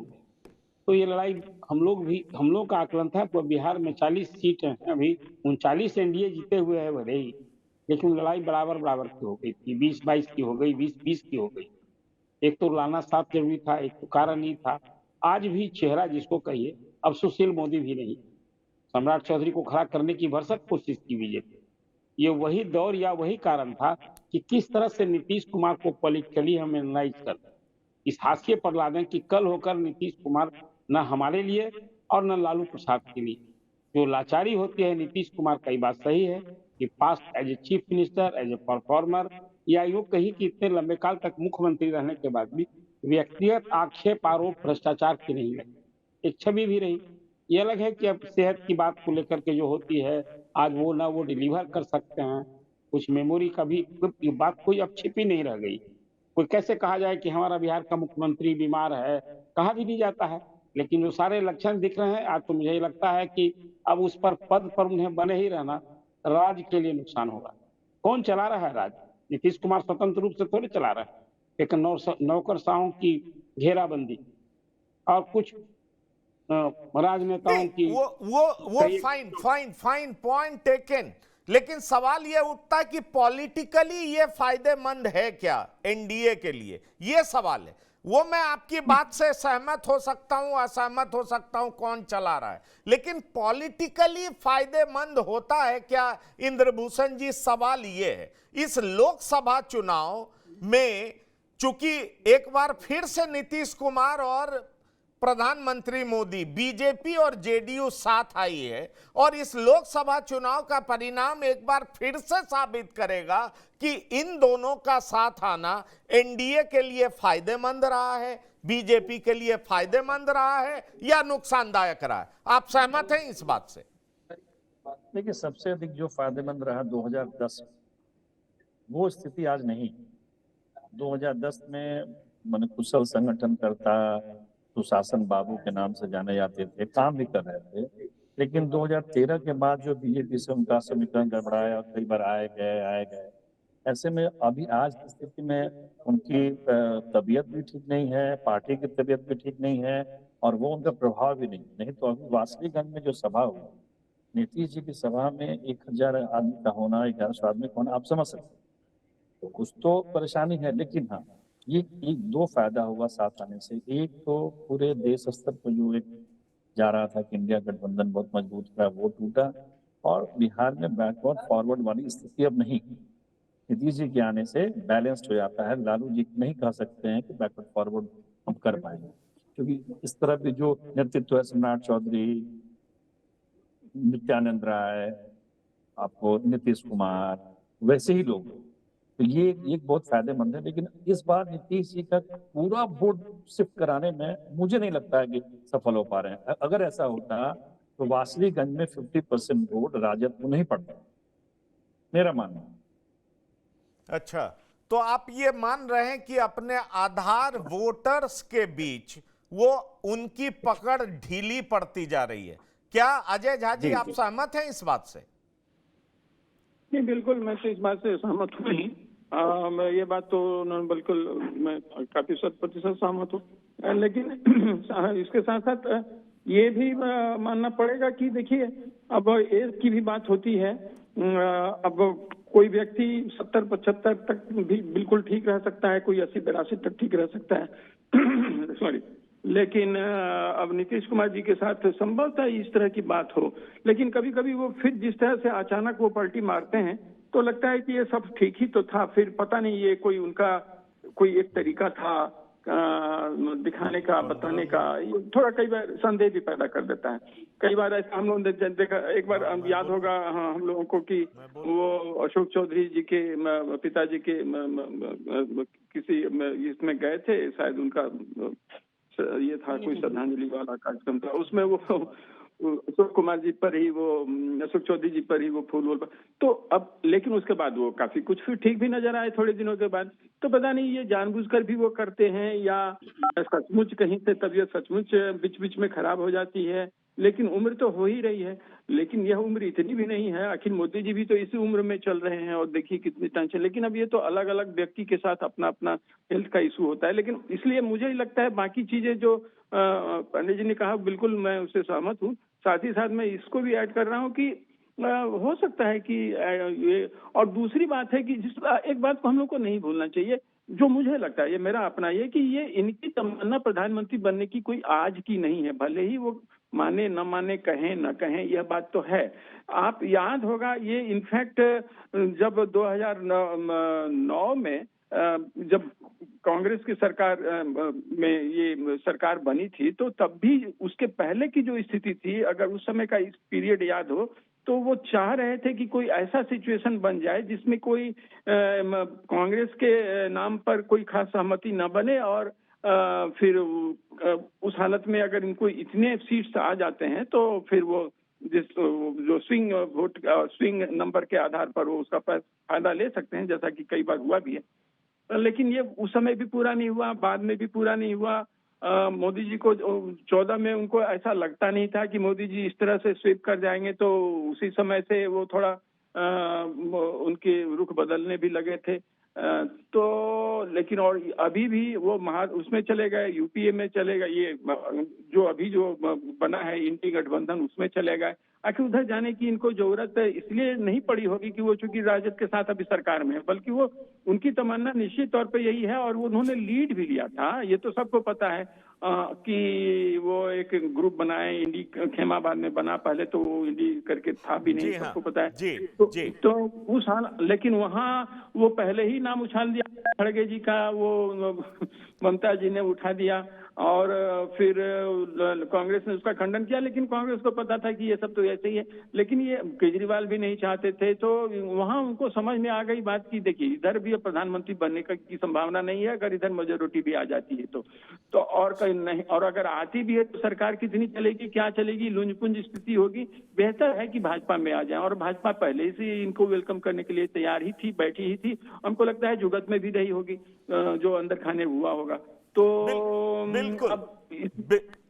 तो ये लड़ाई हम लोग का आकलन था। तो बिहार में 40 सीट हैं, अभी 39 एनडीए जीते हुए है भले ही, लेकिन लड़ाई बराबर की हो गई थी, 20-22 की हो गई, 20-20 की हो गई। एक तो लाना साफ जरूरी था, एक तो कारण ही था। आज भी चेहरा जिसको कहिए, अब सुशील मोदी भी नहीं, सम्राट चौधरी को खड़ा करने की भरसक कोशिश की बीजेपी। ये वही दौर या वही कारण था कि किस तरह से नीतीश कुमार को पॉलिटिकली हम एनालाइज कर इस हाशिए पर ला दें कि कल होकर नीतीश कुमार न हमारे लिए और न लालू प्रसाद के लिए जो लाचारी होती है नीतीश कुमार का। बात सही है कि past as a chief minister, as a performer, या यूं कहीं कि इतने लंबे काल तक मुख्यमंत्री रहने के बाद भी व्यक्तिगत आक्षेप आरोप भ्रष्टाचार की नहीं लगी, एक छवि भी रही। ये अलग है कि अब सेहत की बात को लेकर के जो होती है, आज वो ना वो डिलीवर कर सकते हैं, कुछ मेमोरी का भी ये बात कोई अब छिपी नहीं रह गई। कोई कैसे कहा जाए कि हमारा बिहार का मुख्यमंत्री बीमार है, कहा भी नहीं जाता है। लेकिन जो सारे लक्षण दिख रहे हैं, आज तो मुझे लगता है कि अब उस पर पद पर उन्हें बने ही रहना राज्य के लिए नुकसान होगा। कौन चला रहा है राज्य? नीतीश कुमार स्वतंत्र रूप से थोड़ी चला रहा है। एक नौकरशाहों की घेराबंदी और कुछ राजनेताओं नहीं, की वो कई fine fine fine point taken, लेकिन सवाल ये उठता है कि पॉलिटिकली ये फायदेमंद है क्या एनडीए के लिए, ये सवाल है। वो मैं आपकी बात से सहमत हो सकता हूं, असहमत हो सकता हूं कौन चला रहा है, लेकिन पॉलिटिकली फायदेमंद होता है क्या इंद्रभूषण जी? सवाल ये है इस लोकसभा चुनाव में, चूंकि एक बार फिर से नीतीश कुमार और प्रधानमंत्री मोदी, बीजेपी और जेडीयू साथ आई है, और इस लोकसभा चुनाव का परिणाम एक बार फिर से साबित करेगा कि इन दोनों का साथ आना एनडीए के लिए फायदेमंद रहा है, बीजेपी के लिए फायदेमंद रहा है या नुकसानदायक रहा है। आप सहमत हैं इस बात से? देखिए, सबसे अधिक जो फायदेमंद रहा 2010, वो स्थिति आज नहीं। 2010 में मन कुशल संगठनकर्ता सुशासन बाबू के नाम से जाने जाते थे, काम भी कर रहे थे, लेकिन 2013 के बाद जो बीजेपी से उनका समीकरण गड़बड़ाया, कई बार आए गए, ऐसे में अभी आज की स्थिति में उनकी तबीयत भी ठीक नहीं है, पार्टी की तबीयत भी ठीक नहीं है, और वो उनका प्रभाव भी नहीं तो अभी वासुदेवगंज में जो सभा हुई, नीतीश जी की सभा में 1000 आदमी का होना, 1100 आदमी का होना, आप समझ सकते हैं, तो कुछ तो परेशानी है। लेकिन हाँ, ये एक दो फायदा हुआ साथ आने से। एक तो पूरे देश स्तर पर जो एक जा रहा था कि इंडिया गठबंधन बहुत मजबूत था, वो टूटा, और बिहार में बैकवर्ड फॉरवर्ड वाली स्थिति अब नहीं। नीतीश जी के आने से बैलेंस्ड हो जाता है। लालू जी नहीं कह सकते हैं कि बैकवर्ड फॉरवर्ड हम कर पाएंगे, क्योंकि इस तरह भी जो नेतृत्व है, सम्राट चौधरी, नित्यानंद राय, आपको नीतीश कुमार, वैसे ही लोग, तो ये एक बहुत फायदेमंद है। लेकिन इस बार नीतीश जी का पूरा वोट शिफ्ट कराने में मुझे नहीं लगता है कि सफल हो पा रहे हैं। अगर ऐसा होता तो वासुदेवगंज में 50% वोट राजद को नहीं पड़ता, मेरा मानना है। अच्छा, तो आप ये मान रहे हैं कि अपने आधार वोटर्स के बीच वो उनकी पकड़ ढीली पड़ती जा रही है क्या? अजय झा जी, आप सहमत हैं इस बात से? नहीं, बिल्कुल, मैं तो इस बात से सहमत हूँ ही। मैं ये बात तो बिल्कुल मैं काफी 100% सहमत हूँ। लेकिन इसके साथ साथ ये भी मानना पड़ेगा कि देखिए, अब एज की भी बात होती है। अब कोई व्यक्ति 70-75 तक भी बिल्कुल ठीक रह सकता है, कोई 80-82 तक ठीक रह सकता है सॉरी। लेकिन अब नीतीश कुमार जी के साथ संभवतः इस तरह की बात हो, लेकिन कभी कभी वो फिर जिस तरह से अचानक वो पलटी मारते हैं तो लगता है कि ये सब ठीक ही तो था, फिर पता नहीं ये कोई उनका कोई एक तरीका था दिखाने का, बताने का। ये थोड़ा कई बार संदेह भी पैदा कर देता है। कई बार ऐसा हम लोगों ने देखा, एक बार याद होगा हम लोगों को कि वो अशोक चौधरी जी के पिताजी के किसी इसमें गए थे, शायद उनका ये था कोई श्रद्धांजलि वाला कार्यक्रम था, उसमें वो अशोक कुमार जी पर ही, वो अशोक चौधरी जी पर ही वो फूल तो अब, लेकिन उसके बाद वो काफी कुछ फिर ठीक भी नजर आए थोड़े दिनों के बाद। तो पता नहीं ये जानबूझकर भी वो करते हैं या सचमुच कहीं से तबीयत सचमुच बीच बीच में खराब हो जाती है। लेकिन उम्र तो हो ही रही है, लेकिन यह उम्र इतनी भी नहीं है। आखिर मोदी जी भी तो इसी उम्र में चल रहे हैं और देखिए कितनी टेंशन। लेकिन अब ये तो अलग अलग व्यक्ति के साथ अपना अपना हेल्थ का इशू होता है। लेकिन इसलिए मुझे लगता है बाकी चीजें जो पंडित जी ने कहा, बिल्कुल मैं उससे सहमत हूँ। साथ ही साथ मैं इसको भी ऐड कर रहा हूँ कि हो सकता है कि ये, और दूसरी बात है कि एक बात को हम लोग को नहीं भूलना चाहिए, जो मुझे लगता है, ये मेरा अपना ये, कि ये इनकी तमन्ना प्रधानमंत्री बनने की कोई आज की नहीं है। भले ही वो माने न माने, कहें न कहें, यह बात तो है। आप याद होगा, ये इनफैक्ट जब 2009 में जब कांग्रेस की सरकार में ये सरकार बनी थी, तो तब भी उसके पहले की जो स्थिति थी, अगर उस समय का इस पीरियड याद हो, तो वो चाह रहे थे कि कोई ऐसा सिचुएशन बन जाए जिसमें कोई कांग्रेस के नाम पर कोई खास सहमति न बने और फिर उस हालत में अगर इनको इतने सीट्स आ जाते हैं तो फिर वो जो स्विंग वोट स्विंग नंबर के आधार पर वो उसका फायदा ले सकते हैं, जैसा कि कई बार हुआ भी है। लेकिन ये उस समय भी पूरा नहीं हुआ, बाद में भी पूरा नहीं हुआ। मोदी जी को 14 में उनको ऐसा लगता नहीं था कि मोदी जी इस तरह से स्वीप कर जाएंगे, तो उसी समय से वो थोड़ा उनके रुख बदलने भी लगे थे। तो लेकिन और अभी भी वो उसमें चले गए, यूपीए में चले गए, ये जो अभी जो बना है इंडी गठबंधन उसमें चले गए। आखिर उधर जाने की इनको जरूरत इसलिए नहीं पड़ी होगी कि वो चूंकि राजद के साथ अभी सरकार में है, बल्कि वो उनकी तमन्ना निश्चित तौर पे यही है। और उन्होंने लीड भी लिया था, ये तो सबको पता है कि वो एक ग्रुप बनाए, इंडी खेमाबाद में बना, पहले तो वो इंडी करके था भी नहीं, सबको पता है। तो उस हाल, लेकिन वहाँ वो पहले ही नाम उछाल दिया खड़गे जी का, वो ममता जी ने उठा दिया और फिर कांग्रेस ने उसका खंडन किया। लेकिन कांग्रेस को पता था कि ये सब तो ऐसे ही है, लेकिन ये केजरीवाल भी नहीं चाहते थे। तो वहां उनको समझ में आ गई बात की देखिए इधर भी प्रधानमंत्री बनने की संभावना नहीं है, अगर इधर मेजोरिटी भी आ जाती है तो और कहीं नहीं, और अगर आती भी है तो सरकार कितनी चलेगी, क्या चलेगी, लुंज-पुंज स्थिति होगी। बेहतर है कि भाजपा में आ जाए, और भाजपा पहले से इनको वेलकम करने के लिए तैयार ही थी, बैठी ही थी। हमको लगता है जुगत में भी रही होगी, जो अंदर खाने हुआ होगा। तो बिल्कुल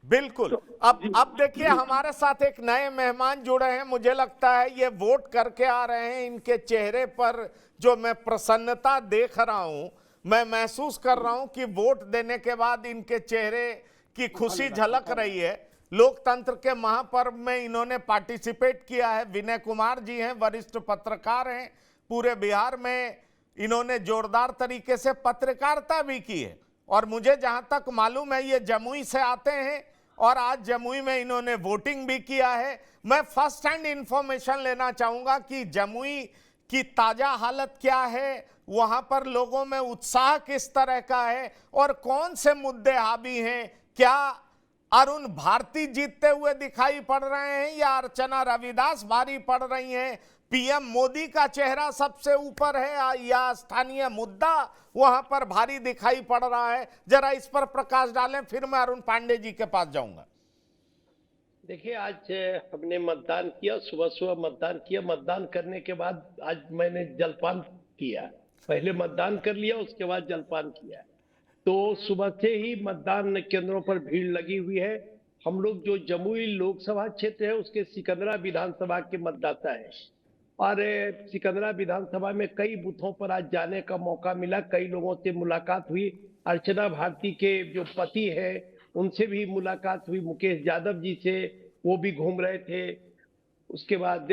बिल्कुल। तो अब देखिए हमारे साथ एक नए मेहमान जुड़े हैं। मुझे लगता है ये वोट करके आ रहे हैं, इनके चेहरे पर जो मैं प्रसन्नता देख रहा हूं, मैं महसूस कर रहा हूं कि वोट देने के बाद इनके चेहरे की खुशी झलक रही है। लोकतंत्र के महापर्व में इन्होंने पार्टिसिपेट किया है। विनय कुमार जी हैं, वरिष्ठ पत्रकार हैं, पूरे बिहार में इन्होंने जोरदार तरीके से पत्रकारिता भी की है। और मुझे जहां तक मालूम है ये जमुई से आते हैं और आज जमुई में इन्होंने वोटिंग भी किया है। मैं फर्स्ट हैंड इंफॉर्मेशन लेना चाहूंगा कि जमुई की ताजा हालत क्या है, वहां पर लोगों में उत्साह किस तरह का है और कौन से मुद्दे हावी हैं। क्या अरुण भारती जीतते हुए दिखाई पड़ रहे हैं या अर्चना रविदास भारी पड़ रही हैं? पीएम मोदी का चेहरा सबसे ऊपर है या स्थानीय मुद्दा वहां पर भारी दिखाई पड़ रहा है? जरा इस पर प्रकाश डालें, फिर मैं अरुण पांडे जी के पास जाऊंगा। देखिए, आज हमने मतदान किया, सुबह सुबह मतदान किया। मतदान करने के बाद आज मैंने जलपान किया। पहले मतदान कर लिया, उसके बाद जलपान किया। तो सुबह से ही मतदान केंद्रों पर भीड़ लगी हुई है। हम लोग जो जमुई लोकसभा क्षेत्र है उसके सिकंदरा विधानसभा के मतदाता है, और सिकंदरा विधानसभा में कई बूथों पर आज जाने का मौका मिला। कई लोगों से मुलाकात हुई। अर्चना भारती के जो पति है उनसे भी मुलाकात हुई, मुकेश यादव जी से, वो भी घूम रहे थे। उसके बाद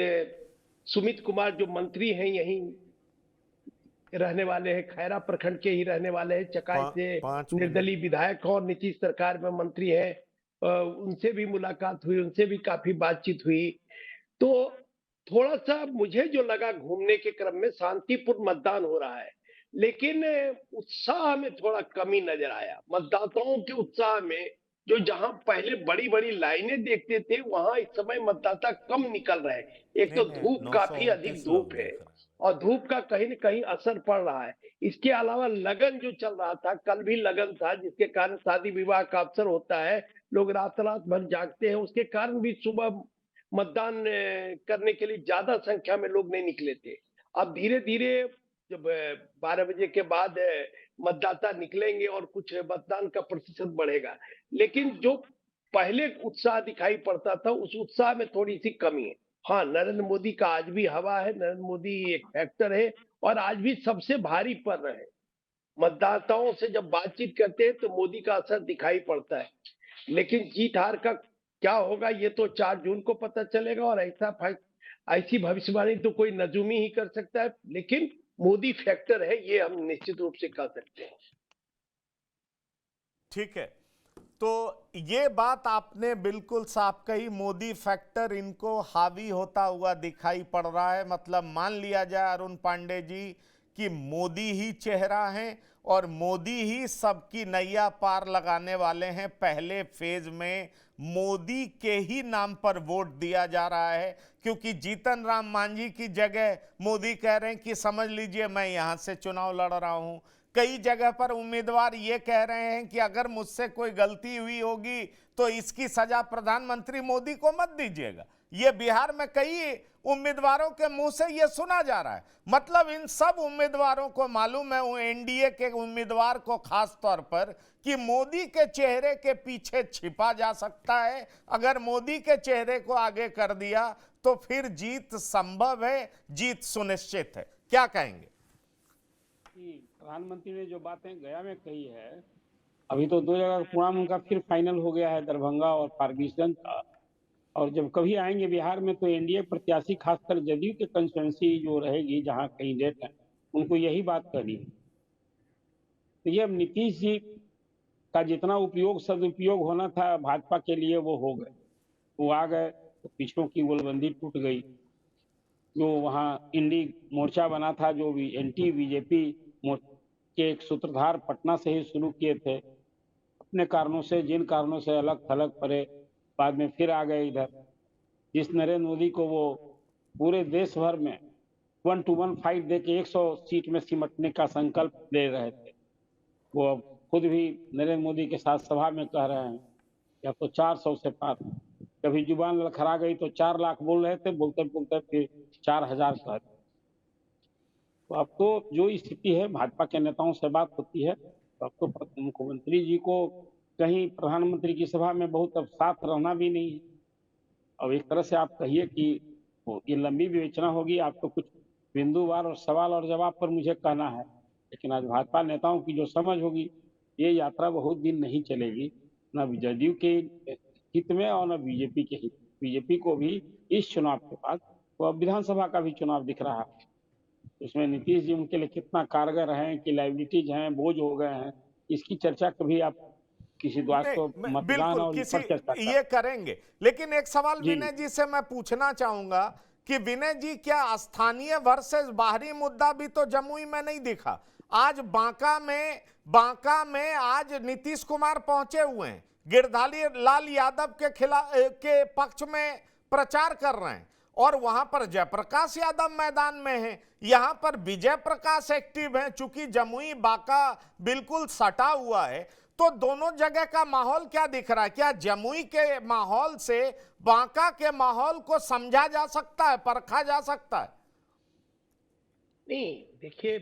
सुमित कुमार जो मंत्री हैं, यहीं रहने वाले हैं, खैरा प्रखंड के ही रहने वाले हैं, चकाई से निर्दलीय विधायक और नीतीश सरकार में मंत्री है, उनसे भी मुलाकात हुई, उनसे भी काफी बातचीत हुई। तो थोड़ा सा मुझे जो लगा, घूमने के क्रम में शांतिपूर्ण मतदान हो रहा है, लेकिन उत्साह में थोड़ा कमी नजर आया। मतदाताओं के उत्साह में, जो जहां पहले बड़ी बड़ी लाइनें देखते थे, वहां इस समय मतदाता कम निकल रहे हैं। एक तो धूप, काफी अधिक धूप है और धूप का कहीं न कहीं असर पड़ रहा है। इसके अलावा लगन जो चल रहा था, कल भी लगन था, जिसके कारण शादी विवाह का अवसर होता है, लोग रात रात भर जागते हैं, उसके कारण भी सुबह मतदान करने के लिए ज्यादा संख्या में लोग नहीं निकले थे। अब धीरे धीरे जब 12 बजे के बाद मतदाता निकलेंगे और कुछ मतदान का प्रतिशत बढ़ेगा, लेकिन जो पहले उत्साह दिखाई पड़ता था उस उत्साह में थोड़ी सी कमी है। हाँ, नरेंद्र मोदी का आज भी हवा है, नरेंद्र मोदी एक फैक्टर है और आज भी सबसे भारी पड़ रहे हैं। मतदाताओं से जब बातचीत करते हैं तो मोदी का असर दिखाई पड़ता है, लेकिन जीत हार का क्या होगा ये तो 4 जून को पता चलेगा। और ऐसी भविष्यवाणी तो कोई नजूमी ही कर सकता है, लेकिन मोदी फैक्टर है, ये हम निश्चित रूप से कह सकते हैं। ठीक है, तो ये बात आपने बिल्कुल साफ कही, मोदी फैक्टर इनको हावी होता हुआ दिखाई पड़ रहा है। मतलब मान लिया जाए अरुण पांडे जी कि मोदी ही चेहरा है और मोदी ही सबकी नैया पार लगाने वाले हैं। पहले फेज में मोदी के ही नाम पर वोट दिया जा रहा है, क्योंकि जीतन राम मांझी की जगह मोदी कह रहे हैं कि समझ लीजिए मैं यहां से चुनाव लड़ रहा हूं। कई जगह पर उम्मीदवार ये कह रहे हैं कि अगर मुझसे कोई गलती हुई होगी तो इसकी सजा प्रधानमंत्री मोदी को मत दीजिएगा। ये बिहार में कई उम्मीदवारों के मुंह से ये सुना जा रहा है। मतलब इन सब उम्मीदवारों को मालूम है, एनडीए के उम्मीदवार को खास तौर पर, कि मोदी के चेहरे के पीछे छिपा जा सकता है। अगर मोदी के चेहरे को आगे कर दिया तो फिर जीत संभव है, जीत सुनिश्चित है। क्या कहेंगे? प्रधानमंत्री ने जो बातें गया में कही है, अभी तो 2 जगह प्रोग्राम उनका फिर फाइनल हो गया है, दरभंगा और फारबिसगंज का। और जब कभी आएंगे बिहार में तो एनडीए प्रत्याशी, खासकर जदयू के कंस्टिट्यूंसी जो रहेगी, जहां कैंडिडेट हैं, उनको यही बात करनी है। तो ये अब नीतीश जी का जितना उपयोग सदुपयोग होना था भाजपा के लिए वो हो गए। वो आ गए तो पिछड़ों की गोलबंदी टूट गई। जो वहाँ इंडी मोर्चा बना था, जो भी एंटी बीजेपी के एक सूत्रधार पटना से ही शुरू किए थे, अपने कारणों से, जिन कारणों से अलग थलग पड़े, बाद में फिर आ गए इधर। जिस नरेंद्र मोदी को वो पूरे देश भर में 1-to-1 फाइट दे के 100 सीट में सिमटने का संकल्प ले रहे थे, वो अब खुद भी नरेंद्र मोदी के साथ सभा में कह रहे हैं या तो 400 से पार। कभी जुबान लड़खड़ा गई तो 4 लाख बोल रहे थे, बोलते बोलते फिर 4000 कह रहे। तो अब तो जो स्थिति है, भाजपा के नेताओं से बात होती है तो अब तो मुख्यमंत्री जी को कहीं प्रधानमंत्री की सभा में बहुत अब साथ रहना भी नहीं है। अब एक तरह से आप कहिए कि ये लंबी विवेचना होगी। आपको कुछ बिंदुवार और सवाल और जवाब पर मुझे कहना है, लेकिन आज भाजपा नेताओं की जो समझ होगी, ये यात्रा बहुत दिन नहीं चलेगी, न जदयू के हित में और न बीजेपी के हित। बीजेपी को भी इस चुनाव के बाद तो अब विधानसभा का भी चुनाव दिख रहा है, इसमें नीतीश जी उनके लिए कितना कारगर हैं, कि लाइबिलिटीज हैं, बोझ हो गए हैं, इसकी चर्चा कभी आप किसी द्वार को मतदान बिल्कुल और किसी चर्चा ये करेंगे। लेकिन एक सवाल जी। विनय जी से मैं पूछना चाहूंगा कि विनय जी, क्या स्थानीय वर्सेस बाहरी मुद्दा भी तो जमुई में नहीं दिखा? आज बांका में आज नीतीश कुमार पहुंचे हुए हैं, गिरधारी लाल यादव के खिलाफ के पक्ष में प्रचार कर रहे हैं, और वहां पर जयप्रकाश यादव मैदान में हैं, यहां पर विजय प्रकाश एक्टिव हैं। चूंकि जमुई बांका बिल्कुल सटा हुआ है, तो दोनों जगह का माहौल क्या दिख रहा है? क्या जमुई के माहौल से बांका के माहौल को समझा जा सकता है, परखा जा सकता है? नहीं, देखिए,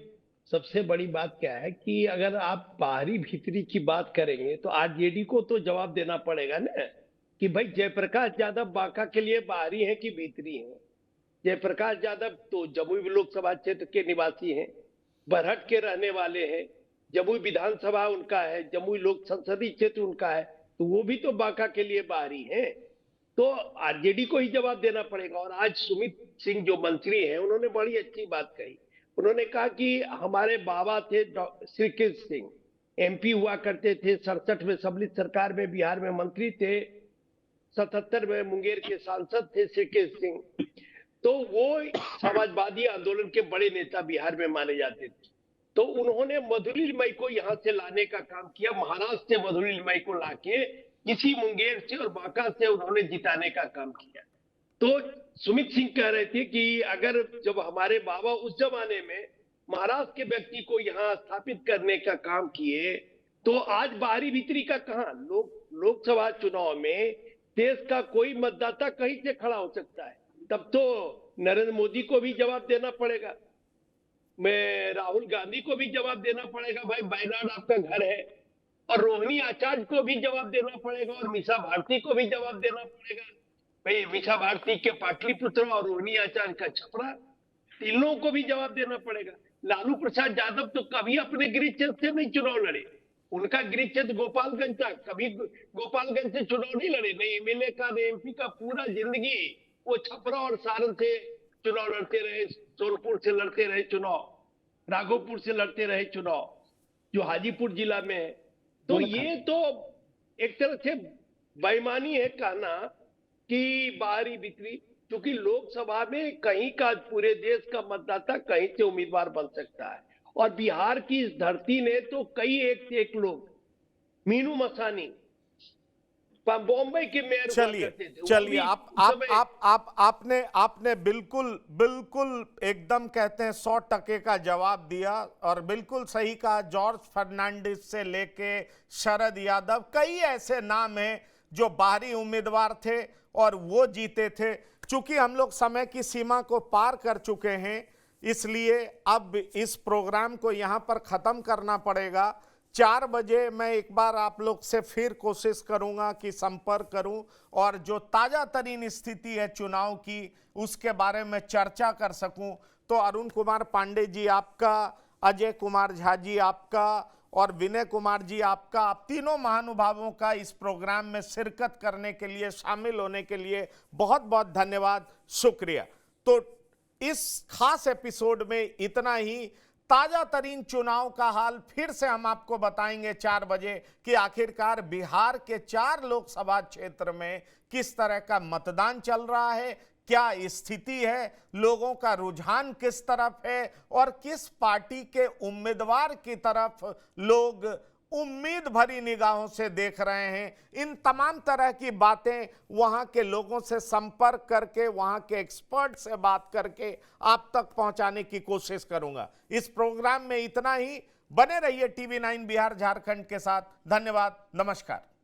सबसे बड़ी बात क्या है कि अगर आप बाहरी भीतरी की बात करेंगे तो आरजेडी को तो जवाब देना पड़ेगा ना, कि भाई जयप्रकाश यादव बांका के लिए बाहरी हैं कि भीतरी हैं। जयप्रकाश यादव तो जमुई लोकसभा क्षेत्र के निवासी हैं, बरहट के रहने वाले हैं, जमुई विधानसभा उनका है, जमुई लोक संसदीय क्षेत्र उनका है, तो वो भी तो बांका के लिए बाहरी हैं। तो आरजेडी को ही जवाब देना पड़ेगा। और आज सुमित सिंह जो मंत्री हैं, उन्होंने बड़ी अच्छी बात कही। उन्होंने कहा कि हमारे बाबा थे श्री कृष्ण सिंह, एमपी हुआ करते थे, 67 में सम्मिलित सरकार में बिहार में मंत्री थे, 77 में मुंगेर के सांसद थे श्री कृष्ण सिंह। तो वो समाजवादी आंदोलन के बड़े नेता बिहार में माने जाते थे। तो उन्होंने मधुलिमई को यहाँ से लाने का काम किया, महाराष्ट्र से मधुलिमई को लाके इसी मुंगेर से और बांका से उन्होंने जिताने का काम किया। तो सुमित सिंह कह रहे थे कि अगर जब हमारे बाबा उस जमाने में महाराष्ट्र के व्यक्ति को यहाँ स्थापित करने का काम किए, तो आज बाहरी भीतरी का कहां? लोकसभा चुनाव में देश का कोई मतदाता कहीं से खड़ा हो सकता है, तब तो नरेंद्र मोदी को भी जवाब देना पड़ेगा, मैं राहुल गांधी को भी जवाब देना पड़ेगा, भाई वायनाड आपका घर है, और रोहिणी आचार्य को भी जवाब देना पड़ेगा, और मीसा भारती को भी जवाब देना पड़ेगा। भाई मीसा भारती के पाटलिपुत्र और रोहिणी आचार्य का छपरा, इन लोगों को भी जवाब देना पड़ेगा। लालू प्रसाद यादव तो कभी अपने गृह क्षेत्र से नहीं चुनाव लड़े, उनका गृह क्षेत्र गोपालगंज था, कभी गोपालगंज से चुनाव नहीं लड़े, नहीं एमएलए का नहीं एमपी का, पूरा जिंदगी वो छपरा और सारण से चुनाव लड़ते रहे, सोनपुर से लड़ते रहे चुनाव, राघोपुर से लड़ते रहे चुनाव, जो हाजीपुर जिला में है। तो ये तो एक तरह से बेईमानी है कहना कि बाहरी भीतरी, क्योंकि लोकसभा में कहीं का पूरे देश का मतदाता कहीं से उम्मीदवार बन सकता है। और बिहार की इस धरती ने तो कई एक से एक लोग, मीनू मसानी बॉम्बे के मेयर हुआ चलिए करते थे। वो चलिए भी आप उस समय आपने बिल्कुल बिल्कुल एकदम कहते हैं 100% का जवाब दिया और बिल्कुल सही कहा। जॉर्ज फर्नांडिस से लेके शरद यादव, कई ऐसे नाम हैं जो बाहरी उम्मीदवार थे और वो जीते थे। चूंकि हम लोग समय की सीमा को पार कर चुके हैं, इसलिए अब इस प्रोग्राम को यहां पर खत्म करना पड़ेगा। 4 बजे मैं एक बार आप लोग से फिर कोशिश करूंगा कि संपर्क करूं और जो ताजा तरीन स्थिति है चुनाव की उसके बारे में चर्चा कर सकूं। तो अरुण कुमार पांडे जी आपका, अजय कुमार झा जी आपका और विनय कुमार जी आपका, आप तीनों महानुभावों का इस प्रोग्राम में शिरकत करने के लिए, शामिल होने के लिए बहुत बहुत धन्यवाद, शुक्रिया। तो इस खास एपिसोड में इतना ही। ताजा तरीन चुनाव का हाल फिर से हम आपको बताएंगे 4 बजे कि आखिरकार बिहार के 4 लोकसभा क्षेत्र में किस तरह का मतदान चल रहा है, क्या स्थिति है, लोगों का रुझान किस तरफ है और किस पार्टी के उम्मीदवार की तरफ लोग उम्मीद भरी निगाहों से देख रहे हैं। इन तमाम तरह की बातें वहां के लोगों से संपर्क करके, वहां के एक्सपर्ट से बात करके आप तक पहुंचाने की कोशिश करूंगा। इस प्रोग्राम में इतना ही। बने रहिए टीवी 9 बिहार झारखंड के साथ। धन्यवाद, नमस्कार।